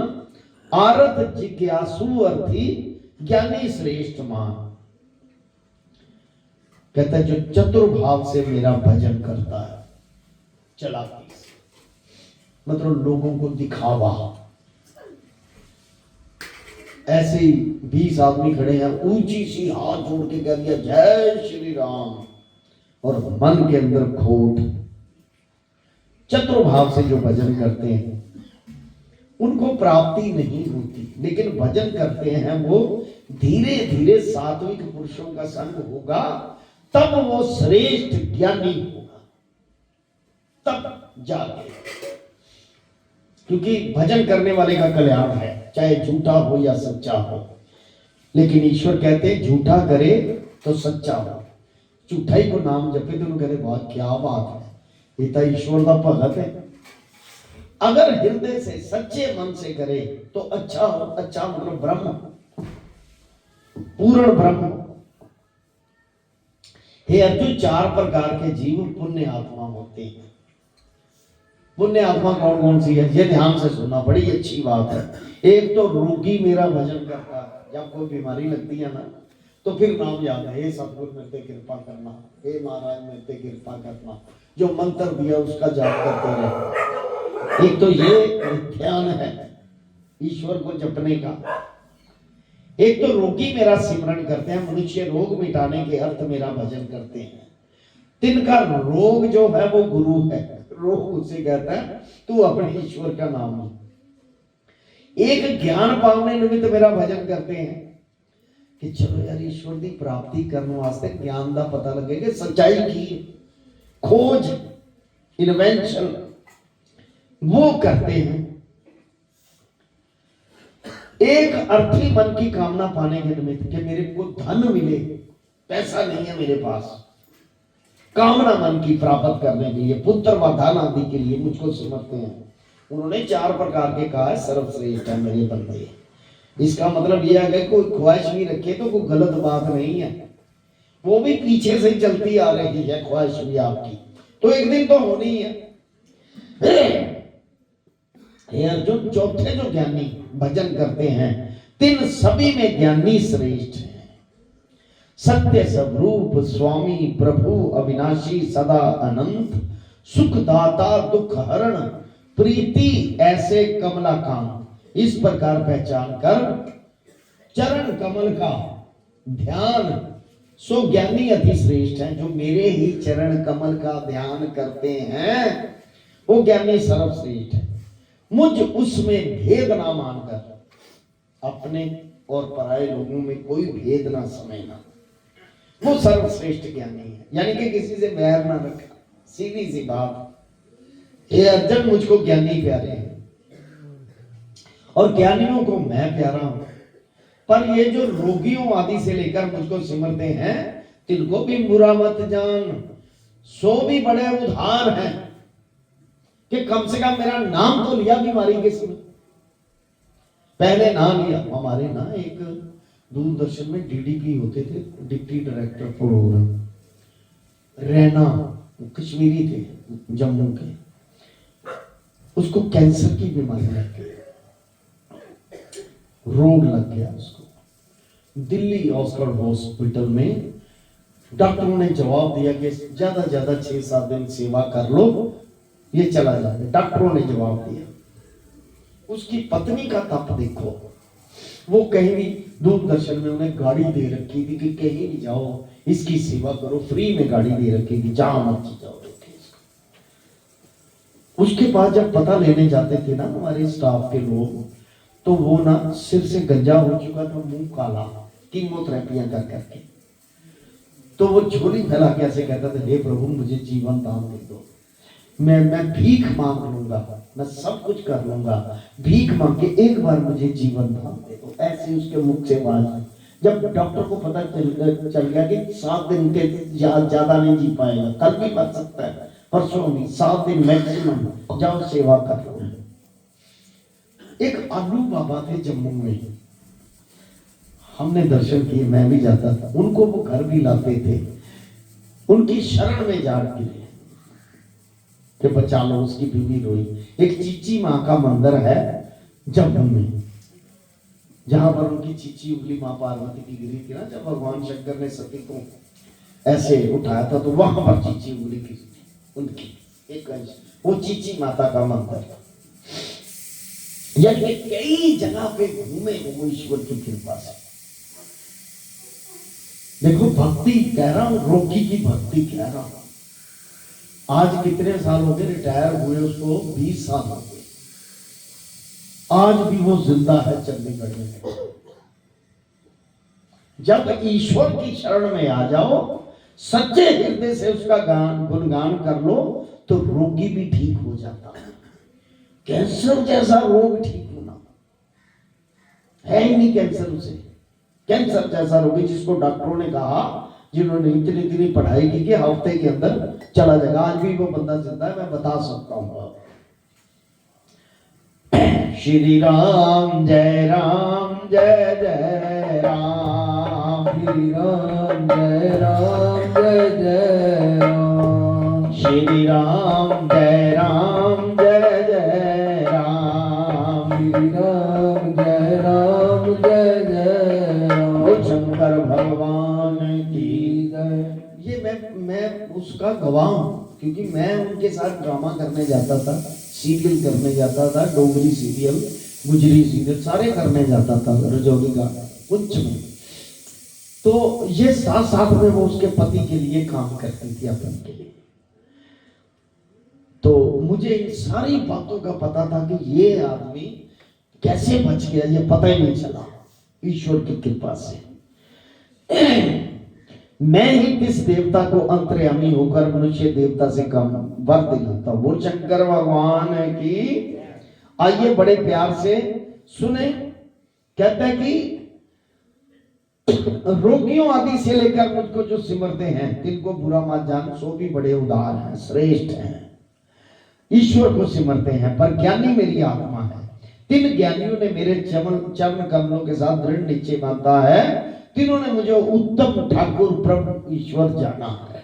आरत जिज्ञासु अर्थी, ज्ञानी श्रेष्ठ मान। कहता है जो चतुर्भाव से मेरा भजन करता है, चलाकी से, मतलब लोगों को दिखावा। ऐसे ही 20 आदमी खड़े हैं, ऊंची सी हाथ जोड़ के कह दिया जय श्री राम, और मन के अंदर खोट। चतुर्भाव से जो भजन करते हैं उनको प्राप्ति नहीं होती, लेकिन भजन करते हैं वो धीरे धीरे सात्विक पुरुषों का संग होगा तब वो श्रेष्ठ ज्ञानी होगा, तब जाके, क्योंकि भजन करने वाले का कल्याण है, चाहे झूठा हो या सच्चा हो। लेकिन ईश्वर कहते हैं झूठा करे तो सच्चा हो, झूठाई को नाम जपे तो कहते बहुत क्या बात है, ये तो ईश्वर का भगत है। अगर हृदय से सच्चे मन से करे तो अच्छा हो, अच्छा मतलब ब्रह्म, पूर्ण ब्रह्म। हे अर्जुन, 4 प्रकार के जीव पुण्य आत्मा होते हैं। पुण्य आत्मा कौन कौन सी है, ये ध्यान से सुनना, बड़ी अच्छी बात है। एक तो रोगी मेरा भजन करता है, जब कोई बीमारी लगती है ना तो फिर नाम याद है, हे सतगुरु मेरे पे कृपा करना, हे महाराज मेरे पे कृपा करना, जो मंत्र दिया उसका जाप करते रहे। एक तो ये ध्यान है ईश्वर को जपने का। एक तो रोगी मेरा सिमरन करते हैं, मनुष्य रोग मिटाने के अर्थ मेरा भजन करते हैं। तिनका रोग जो है वो गुरु है, रोग उसे कहता है तू अपने ईश्वर का नाम ले। एक ज्ञान पाने निमित्त मेरा भजन करते हैं कि चलो यार ईश्वर की प्राप्ति करने वास्ते ज्ञान का पता लगे कि सच्चाई की खोज, इन्वेंशन वो करते हैं। एक अर्थी मन की कामना पाने के निमित्त कि मेरे को धन मिले, पैसा नहीं है मेरे पास, कामना मन की प्राप्त करने के लिए, पुत्र व धन आदि के लिए मुझको समझते हैं। उन्होंने 4 प्रकार के कहा है, सर्वश्रेष्ठ है मेरे बंदे। इसका मतलब यह है कि कोई ख्वाहिश भी रखे तो कोई गलत बात नहीं है, वो भी पीछे से चलती आ रही है ख्वाहिश भी आपकी, तो एक दिन तो होनी है। हे अर्जुन, चौथे जो ज्ञानी भजन करते हैं, तिन सभी में ज्ञानी श्रेष्ठ है। सत्य स्वरूप स्वामी प्रभु अविनाशी सदा अनंत, सुखदाता दुख हरण प्रीति ऐसे कमला कांत। इस प्रकार पहचान कर चरण कमल का ध्यान, सो ज्ञानी अति श्रेष्ठ है। जो मेरे ही चरण कमल का ध्यान करते हैं वो ज्ञानी सर्वश्रेष्ठ है। मुझ उसमें भेद ना मानकर, अपने और पराये लोगों में कोई भेद ना समझना, वो सर्वश्रेष्ठ ज्ञानी है। यानी कि किसी से बैर ना रखा, सीधी सी बात। ये अर्जुन, मुझको ज्ञानी प्यारे हैं और ज्ञानियों को मैं प्यारा हूं, पर ये जो रोगियों आदि से लेकर मुझको सिमरते हैं, तिनको भी बुरा मत जान, सो भी बड़े उधार हैं कि कम से कम मेरा नाम तो लिया बीमारी के समय। पहले ना लिया, हमारे ना एक दूरदर्शन में डीडीपी होते थे, deputy director programme, Raina, Kashmiri थे जम्मू के, उसको कैंसर की बीमारी लग गई, रोग लग गया उसको। दिल्ली ऑस्कर हॉस्पिटल में डॉक्टरों ने जवाब दिया कि ज्यादा ज्यादा 6-7 दिन सेवा कर लो, ये चला जाए। डॉक्टरों ने जवाब दिया। उसकी पत्नी का तप देखो, वो कहीं भी दूरदर्शन में उन्हें गाड़ी दे रखी थी कि कहीं भी जाओ इसकी सेवा करो, फ्री में गाड़ी दे रखी थी, जहां मर्जी जाओ। उसके बाद जब पता लेने जाते थे ना हमारे स्टाफ के लोग, तो वो ना सिर से गंजा हो चुका था, मुंह काला, कीमोथेरेपियां कर करके, तो वो झोली फैला के ऐसे कहता था, हे प्रभु मुझे जीवन दान दे दो, मैं भीख मांग लूंगा, मैं सब कुछ कर लूंगा, भीख मांग के एक बार मुझे जीवन दान दे दो। ऐसे उसके मुख से आवाज। जब डॉक्टर को पता चल गया कि 7 दिन के ज्यादा नहीं जी पाएगा, कल भी बच सकता है, परसों नहीं, 7 दिन मैक्सिमम, जाओ सेवा कर लो। एक आलू बाबा थे जम्मू में, हमने दर्शन किए, मैं भी जाता था, उनको वो घर भी लाते थे, उनकी शरण में जा के कि बचा लो। उसकी बीवी रोई। एक चीची माँ का मंदिर है जम्मू में, जहां पर उनकी चीची उगली माँ पार्वती की गिरी थी ना, जब भगवान शंकर ने सती को ऐसे उठाया था, तो वहां पर चीची उगली गिरी थी उनकी एक अंश, वो चीची माता का मंदिर। यानी कई जगह पे घूमे वो ईश्वर की कृपा से। देखो भक्ति कह रहा हूं, रोगी की भक्ति कह रहा हूं। आज कितने साल हो गए रिटायर हुए उसको, 20 साल हो गए, आज भी वो जिंदा है चंडीगढ़ में। जब ईश्वर की शरण में आ जाओ सच्चे हृदय से उसका गान गुणगान कर लो तो रोगी भी ठीक हो जाता है। कैंसर जैसा रोग ठीक होना है ही नहीं कैंसर उसे। कैंसर जैसा रोगी जिसको डॉक्टरों ने कहा, जिन्होंने इतनी इतनी पढ़ाई की कि हफ्ते के अंदर चला जाएगा, आज भी वो बंदा जिंदा है, मैं बता सकता हूं। श्री राम जय जय राम, श्री राम जय जय राम, श्री राम जय जय राम, श्री राम जय जय राम। बोल शंकर भगवान की जय। ये मैं उसका गवाह हूं, क्योंकि मैं उनके साथ ड्रामा करने जाता था, सीरियल करने जाता था, डोगरी सीरियल, गुजरी सीरियल सारे करने जाता था रजौरी का उच्च में। तो ये साथ साथ में वो उसके पति के लिए काम करती थी, अपन के लिए। तो मुझे इन सारी बातों का पता था कि ये आदमी कैसे बच गया, ये पता ही नहीं चला, ईश्वर की कृपा से। मैं ही किस देवता को अंतर्यामी होकर मनुष्य देवता से कम वर दिलाता हूं। बोल शंकर भगवान की। आइए बड़े प्यार से सुने। कहता है कि रोगियों आदि से लेकर मुझको जो सिमरते हैं, तिनको बुरा मत जान, सो भी बड़े उदार हैं, श्रेष्ठ हैं, ईश्वर को सिमरते हैं। पर ज्ञानी मेरी आत्मा है, तिन ज्ञानियों ने मेरे चरण कमलों के साथ दृढ़ निश्चय बांधा है, तिन्होंने मुझे उत्तम ठाकुर प्रभु ईश्वर जाना है।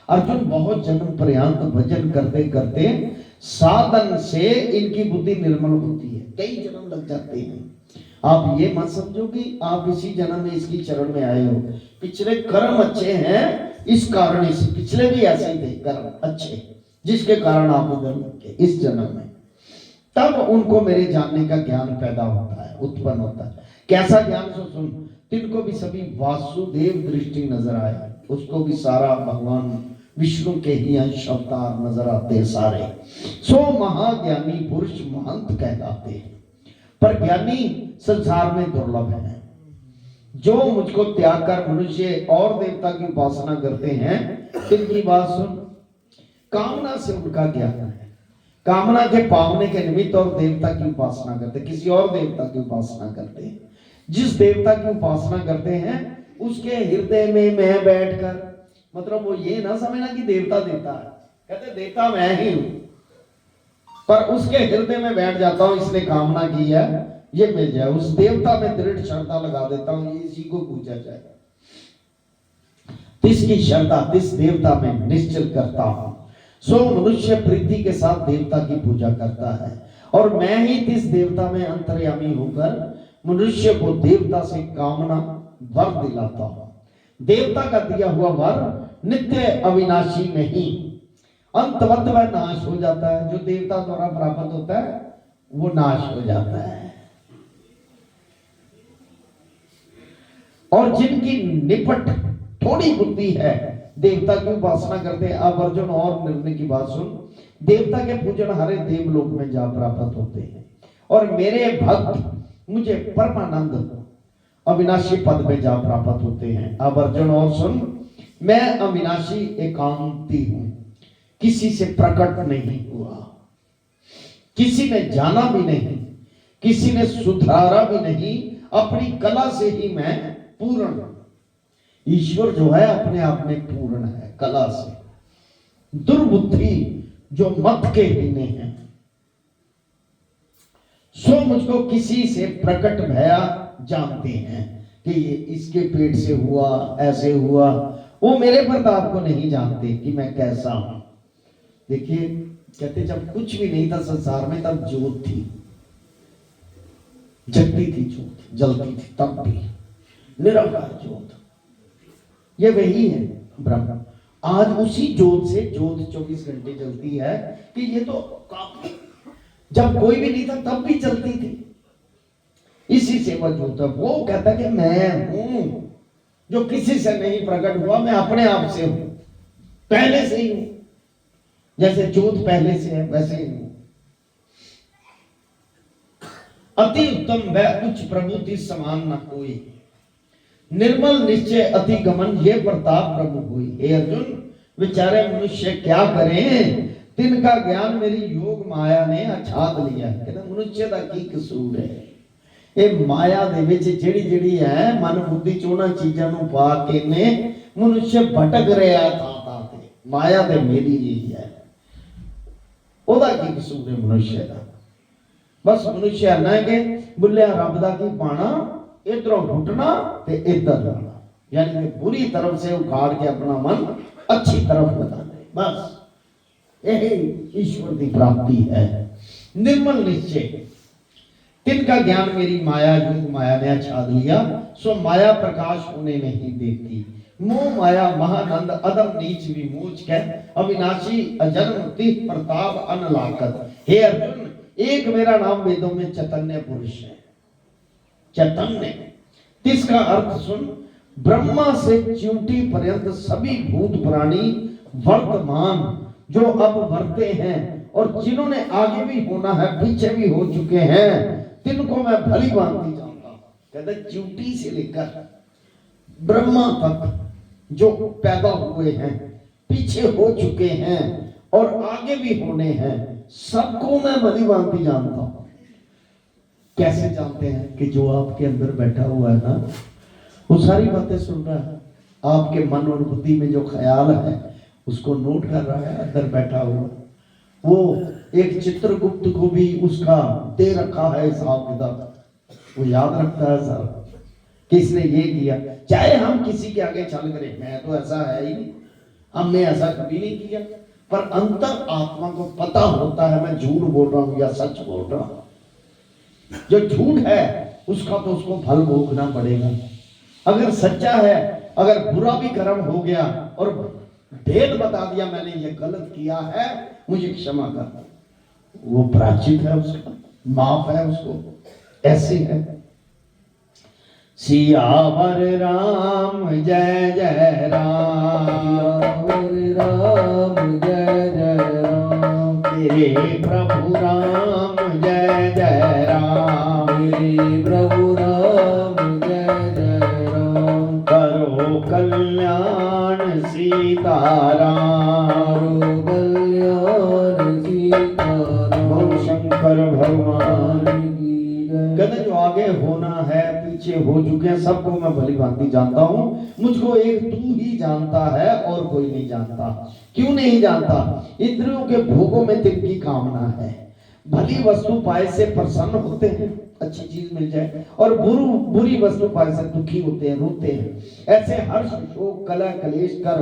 अर्जुन बहुत जन्म पर्यंत भजन करते करते साधन से इनकी बुद्धि निर्मल होती है, कई जन्म लग जाते हैं। आप ये मत समझो कि आप इसी जन्म में इसकी चरण में आए हो, पिछले कर्म अच्छे हैं, इस कारण इस पिछले भी ऐसे थे कर्म अच्छे, जिसके कारण आप इधर इस जन्म में, तब उनको मेरे जानने का ज्ञान पैदा होता है, उत्पन्न होता है। कैसा ज्ञान? सो सुन, तिनको भी सभी वासुदेव दृष्टि नजर आए, उसको भी सारा भगवान विष्णु के ही अंश अवतार नजर आते हैं सारे। सो महाज्ञानी पुरुष महंत कहलाते हैं, पर ज्ञानी संसार में दुर्लभ है। जो मुझको त्याग कर मनुष्य और देवता की उपासना करते हैं, इनकी बात सुन। कामना से उनका ज्ञान है, कामना के पावने के निमित्त और देवता की उपासना करते, किसी और देवता की उपासना करते हैं। जिस देवता की उपासना करते हैं उसके हृदय में मैं बैठकर, मतलब वो ये ना समझना कि देवता देता है, कहते देवता मैं ही हूं, पर उसके हृदय में बैठ जाता हूं, इसने कामना की है ये मिल जाए, उस देवता में दृढ़ श्रद्धा लगा देता हूं, ये इसी को पूजा जाएगा, तिसकी श्रद्धा तिस देवता में निश्चल करता हूं। सो मनुष्य प्रीति के साथ देवता की पूजा करता है, और मैं ही तिस देवता में अंतर्यामी होकर मनुष्य को देवता से कामना वर दिलाता हूं। देवता का दिया हुआ वर नित्य अविनाशी नहीं, अंतवत वह नाश हो जाता है। जो देवता द्वारा प्राप्त होता है वो नाश हो जाता है। और जिनकी निपट थोड़ी बुद्धि है, देवता की उपासना करते हैं। अब अर्जुन और निर्णय की बात सुन। देवता के पूजन हरे देवलोक में जा प्राप्त होते हैं, और मेरे भक्त मुझे परमानंद अविनाशी पद में जा प्राप्त होते हैं। अब अर्जुन और सुन, मैं अविनाशी एकांती हूं, किसी से प्रकट नहीं हुआ, किसी ने जाना भी नहीं, किसी ने सुधारा भी नहीं, अपनी कला से ही मैं पूर्ण हूं। ईश्वर जो है अपने आप में पूर्ण है कला से। दुर्बुद्धि जो मत के हीने हैं, सो मुझको किसी से प्रकट भया जानते हैं कि ये इसके पेट से हुआ, ऐसे हुआ। वो मेरे प्रताप को नहीं जानते कि मैं कैसा हूं। देखिए, कहते जब कुछ भी नहीं था संसार में, तब ज्योत थी, जगती थी ज्योत, जलती थी, तब भी निराकार ज्योत। ये वही है ब्रह्म। आज उसी ज्योत से ज्योत 24 घंटे जलती है कि ये तो काफी, जब कोई भी नहीं था तब भी चलती थी, इसी से वह ज्योत है। वो कहता कि मैं हूं जो किसी से नहीं प्रकट हुआ, मैं अपने आप से हूं, पहले से ही हूं। जैसे ज्योत पहले से है वैसे ही हूं। अति उत्तम वह उच्च प्रभु तिस समान न कोई, निर्मल निश्चय अति गमन ये प्रताप प्रभु हुई। हे अर्जुन, बेचारे मनुष्य क्या करें, तिनका ज्ञान मेरी योग माया ने अछात लिया। कहते मनुष्य का की कसूर है, ਇਹ ਮਾਇਆ ਦੇ ਵਿੱਚ ਜਿਹੜੀ ਹੈ ਮਨ ਬੁੱਧੀ ਚੋਣਾ ਚੀਜ਼ਾਂ ਨੂੰ ਪਾ ਕੇ ਨੇ ਮਨੁੱਖ ਭਟਕ ਰਿਹਾ ਥਾਂ ਤੇ। ਮਾਇਆ ਤੇ ਮੇਰੀ ਹੀ ਹੈ, ਉਹਦਾ ਕੀ ਕਸੂਰ ਹੈ ਮਨੁੱਖ ਦਾ। ਬਸ ਮਨੁੱਖ ਨਾ ਕਿ ਬੁੱਲਿਆ ਰੱਬ ਦਾ ਕੀ ਪਾਣਾ, ਇਧਰੋਂ ਘੁੱਟਣਾ ਤੇ ਇੱਧਰ ਜਾਣਾ, यानी कि बुरी तरफ से उखाड़ के अपना मन अच्छी तरफ लगाना, बस यही ईश्वर की प्राप्ति है। निर्मल निश्चय तिनका ज्ञान मेरी माया योग माया ने छाद लिया, सो माया प्रकाश होने नहीं देती। मोह माया महानंद अदम नीच विमोच के अविनाशी अजन्म तिह प्रताप अनलाकत। हे अर्जुन, एक मेरा नाम वेदों में चैतन्य पुरुष है। चैतन्य इसका अर्थ सुन, ब्रह्मा से च्यूटी पर्यंत सभी भूत प्राणी वर्तमान जो अब वर्ते हैं और जिन्होंने आगे भी होना है पीछे भी हो चुके हैं, तिनको मैं भली भांति जानता हूं। कहते च्यूटी से लेकर ब्रह्मा तक जो पैदा हुए हैं, पीछे हो चुके हैं और आगे भी होने हैं, सबको मैं भली भांति जानता हूं। कैसे जानते हैं कि जो आपके अंदर बैठा हुआ है ना, वो सारी बातें सुन रहा है, आपके मन और बुद्धि में जो ख्याल है उसको नोट कर रहा है अंदर बैठा हुआ। वो एक चित्रगुप्त को भी उसका दे रखा है हिसाब किताब, वो याद रखता है सर किसने ये किया। चाहे हम किसी के आगे चल करें, मैं तो ऐसा है ही नहीं, हमने ऐसा कभी नहीं किया, पर अंतर आत्मा को पता होता है मैं झूठ बोल रहा हूं या सच बोल रहा हूं। जो झूठ है उसका तो उसको फल भोगना पड़ेगा, अगर सच्चा है, अगर बुरा भी कर्म हो गया और भेद बता दिया मैंने ये गलत किया है मुझे क्षमा कर, वो प्रायश्चित है, उसका माफ है उसको। ऐसे है। सियावर राम जय जय राम, राम जय जय राम, तेरे प्रभु राम जय जय राम, मेरे प्रभु राम जय जय राम, करो कल्याण सीताराम, करो कल्याण सीताराम, बोल शंकर भगवान। की जय। कहते जो आगे होना है पीछे हो चुके हैं सबको मैं भली भांति जानता हूँ, मुझको एक तू ही जानता है और कोई नहीं जानता। क्यों नहीं जानता? इंद्रियों के भोगों में तिनकी कामना है, भली वस्तु पाए से प्रसन्न होते हैं, अच्छी चीज मिल जाए, और बुरी वस्तु पाए से दुखी होते हैं, रोते हैं। ऐसे हर्ष शोक कलह कलेश कर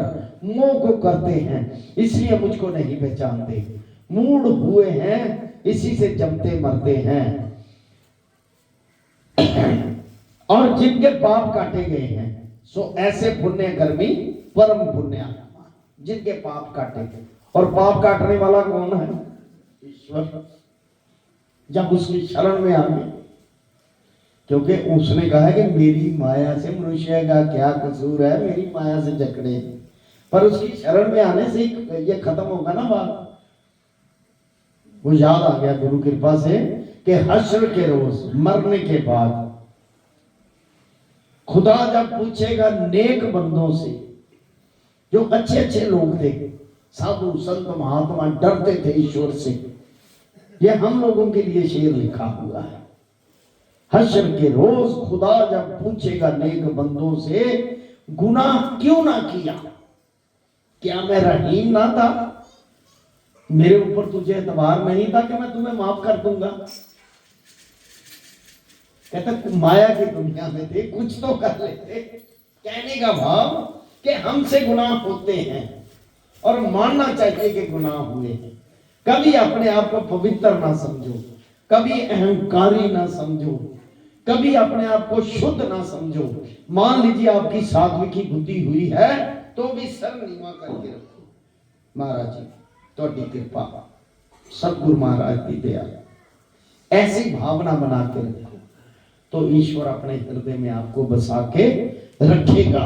मोह को करते हैं, इसलिए मुझको नहीं पहचानते। मूढ़ हुए हैं इसी से जमते मरते हैं, और जिनके पाप काटे गए हैं सो ऐसे पुण्य कर्मी परम पुण्य। जिनके पाप काटे गए, और पाप काटने वाला कौन है? ईश्वर। जब उसकी शरण में आ गए, क्योंकि उसने कहा कि मेरी माया से मनुष्य का क्या कसूर है, मेरी माया से जकड़े, पर उसकी शरण में आने से ये खत्म होगा ना बात। वो याद आ गया गुरु कृपा से कि हश्र के रोज मरने के बाद खुदा जब पूछेगा नेक बंदों से, जो अच्छे अच्छे लोग थे, साधु संत महात्मा डरते थे ईश्वर से, ये हम लोगों के लिए शेर लिखा हुआ है। हश्र के रोज खुदा जब पूछेगा नेक बंदों से, गुनाह क्यों ना किया, क्या मैं रहीम ना था, मेरे ऊपर तुझे एतबार नहीं था कि मैं तुम्हें माफ कर दूंगा। कहता माया की दुनिया में थे, कुछ तो कर लेते। कहने का भाव कि हमसे गुनाह होते हैं और मानना चाहिए कि गुनाह हुए हैं। कभी अपने आप को पवित्र ना समझो, कभी अहंकारी ना समझो, कभी अपने आप को शुद्ध ना समझो। मान लीजिए आपकी सात्विकी बुद्धि हुई है तो भी सर नीवा करके रखो। महाराज जी थोड़ी कृपा, सतगुरु महाराज की दया, ऐसी भावना बना के रखो तो ईश्वर अपने हृदय में आपको बसा के रखेगा।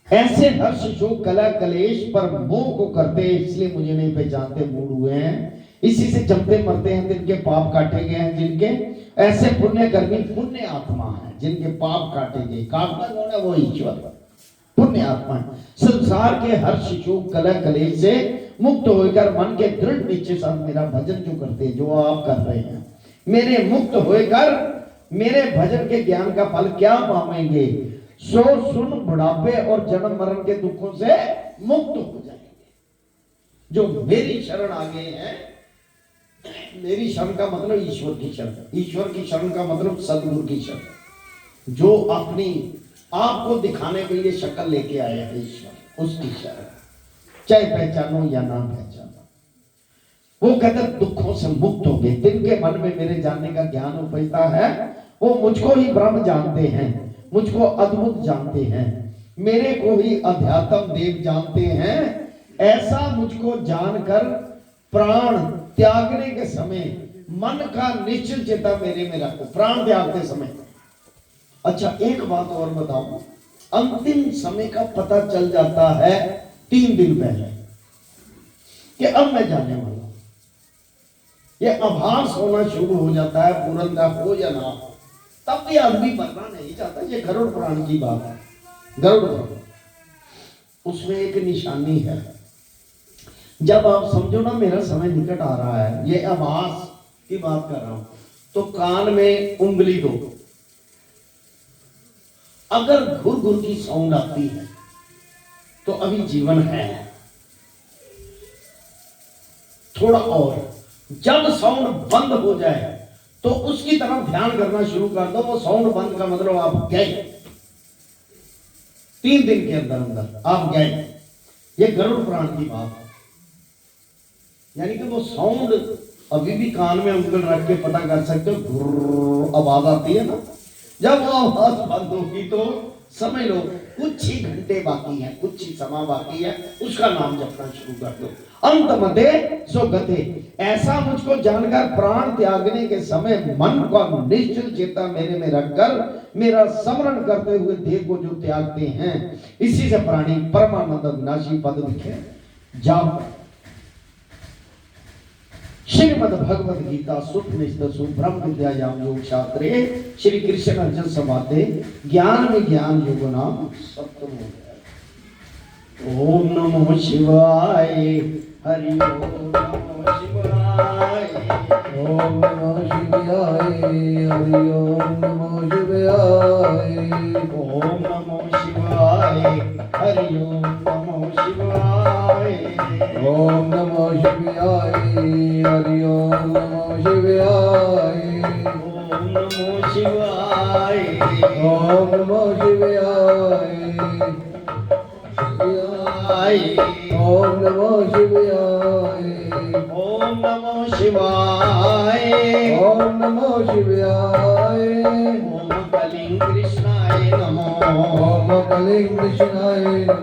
ऐसे हर्ष शोक कलह कलेश पर मोह को करते, इसलिए मुझे नहीं पहचानते, मूड हुए हैं। इसी से जमते मरते हैं, जिनके पाप काटे गए हैं, जिनके ऐसे पुण्य कर्मी पुण्य आत्मा है, जिनके पाप काटे गए। काटना कौन है? वो ईश्वर, पुण्य आत्मा है। संसार के हर शिशु कलह कलेश से मुक्त होकर मन के दृढ़ निश्चय साथ मेरा भजन जो करते हैं, जो आप कर रहे हैं, मेरे मुक्त होकर मेरे भजन के ज्ञान का फल क्या पाएंगे? सो सुन बुढ़ापे और जन्म मरण के दुखों से मुक्त हो जाएंगे। जो मेरी शरण आ गए हैं, मेरी शरण का मतलब ईश्वर की शरण, ईश्वर की शरण का मतलब सदगुरु की शरण, जो अपनी आपको दिखाने के लिए शक्ल लेके आया है ईश्वर, उसकी शरण, चाहे पहचानो या ना पहचानो। वो कहते दुखों से मुक्त हो गए, जिनके मन में मेरे जानने का ज्ञान उपजता है, वो मुझको ही ब्रह्म जानते हैं, मुझको अद्भुत जानते हैं, मेरे को ही अध्यात्म देव जानते हैं। ऐसा मुझको जानकर प्राण त्यागने के समय मन का निश्चल चेता मेरे में रखो, प्राण त्यागते समय। अच्छा एक बात और बताऊं, अंतिम समय का पता चल जाता है 3 दिन पहले कि अब मैं जाने वाला हूं। ये आभास होना शुरू हो जाता है, पूरंदा हो या ना हो, तब भी आदमी मरना नहीं चाहता। ये गरुड़ पुराण की बात है, गरुड़ पुराण, उसमें एक निशानी है। जब आप समझो ना मेरा समय निकट आ रहा है, ये आभास की बात कर रहा हूं, तो कान में उंगली दो, अगर घुर घुर की साउंड आती है तो अभी जीवन है। थोड़ा और, जब साउंड बंद हो जाए तो उसकी तरफ ध्यान करना शुरू कर दो। वो साउंड बंद का मतलब आप गए, 3 दिन के अंदर अंदर आप गए। ये गरुड़ पुराण की बात है। यानी कि वो साउंड अभी भी कान में उंगल रख के पता कर सकते हो, घुर्र आवाज आती है ना, जब वो आवाज बंद होगी तो समझ लो कुछ ही घंटे बाकी है, कुछ ही समय बाकी है, उसका नाम जपना शुरू कर दो। अंत मते सो गते, ऐसा मुझको जानकर प्राण त्यागने के समय मन का निश्चल चेता मेरे में रखकर मेरा स्मरण करते हुए देह को जो त्यागते हैं, इसी से प्राणी परमानंद अविनाशी पद लिखे जाप। श्रीमद् भगवद गीता सुपनिषदसु ब्रह्म विद्यायाम योग शास्त्रे श्री कृष्ण अर्जुन संवादे ज्ञान में ज्ञान योग नाम सप्तम अध्याय। ओम नमो शिवाय, हरि ओम नमो शिवाय, ओम नमः शिवाय, हरि ओम नमो शिवाय, ओम नमो शिवाय, हरि ओम नमो शिवाय, ओम नमो शिवाय, हरि ओम नमो शिवाय, ओम नमो शिवाय, ओम नमो शिवाय, ओम नमो शिवाय, ओम नमो शिवाय, ओम नमो शिवाय, ओम कलिंग कृष्णाय नमो, ओम कलिंग कृष्णाय नमः।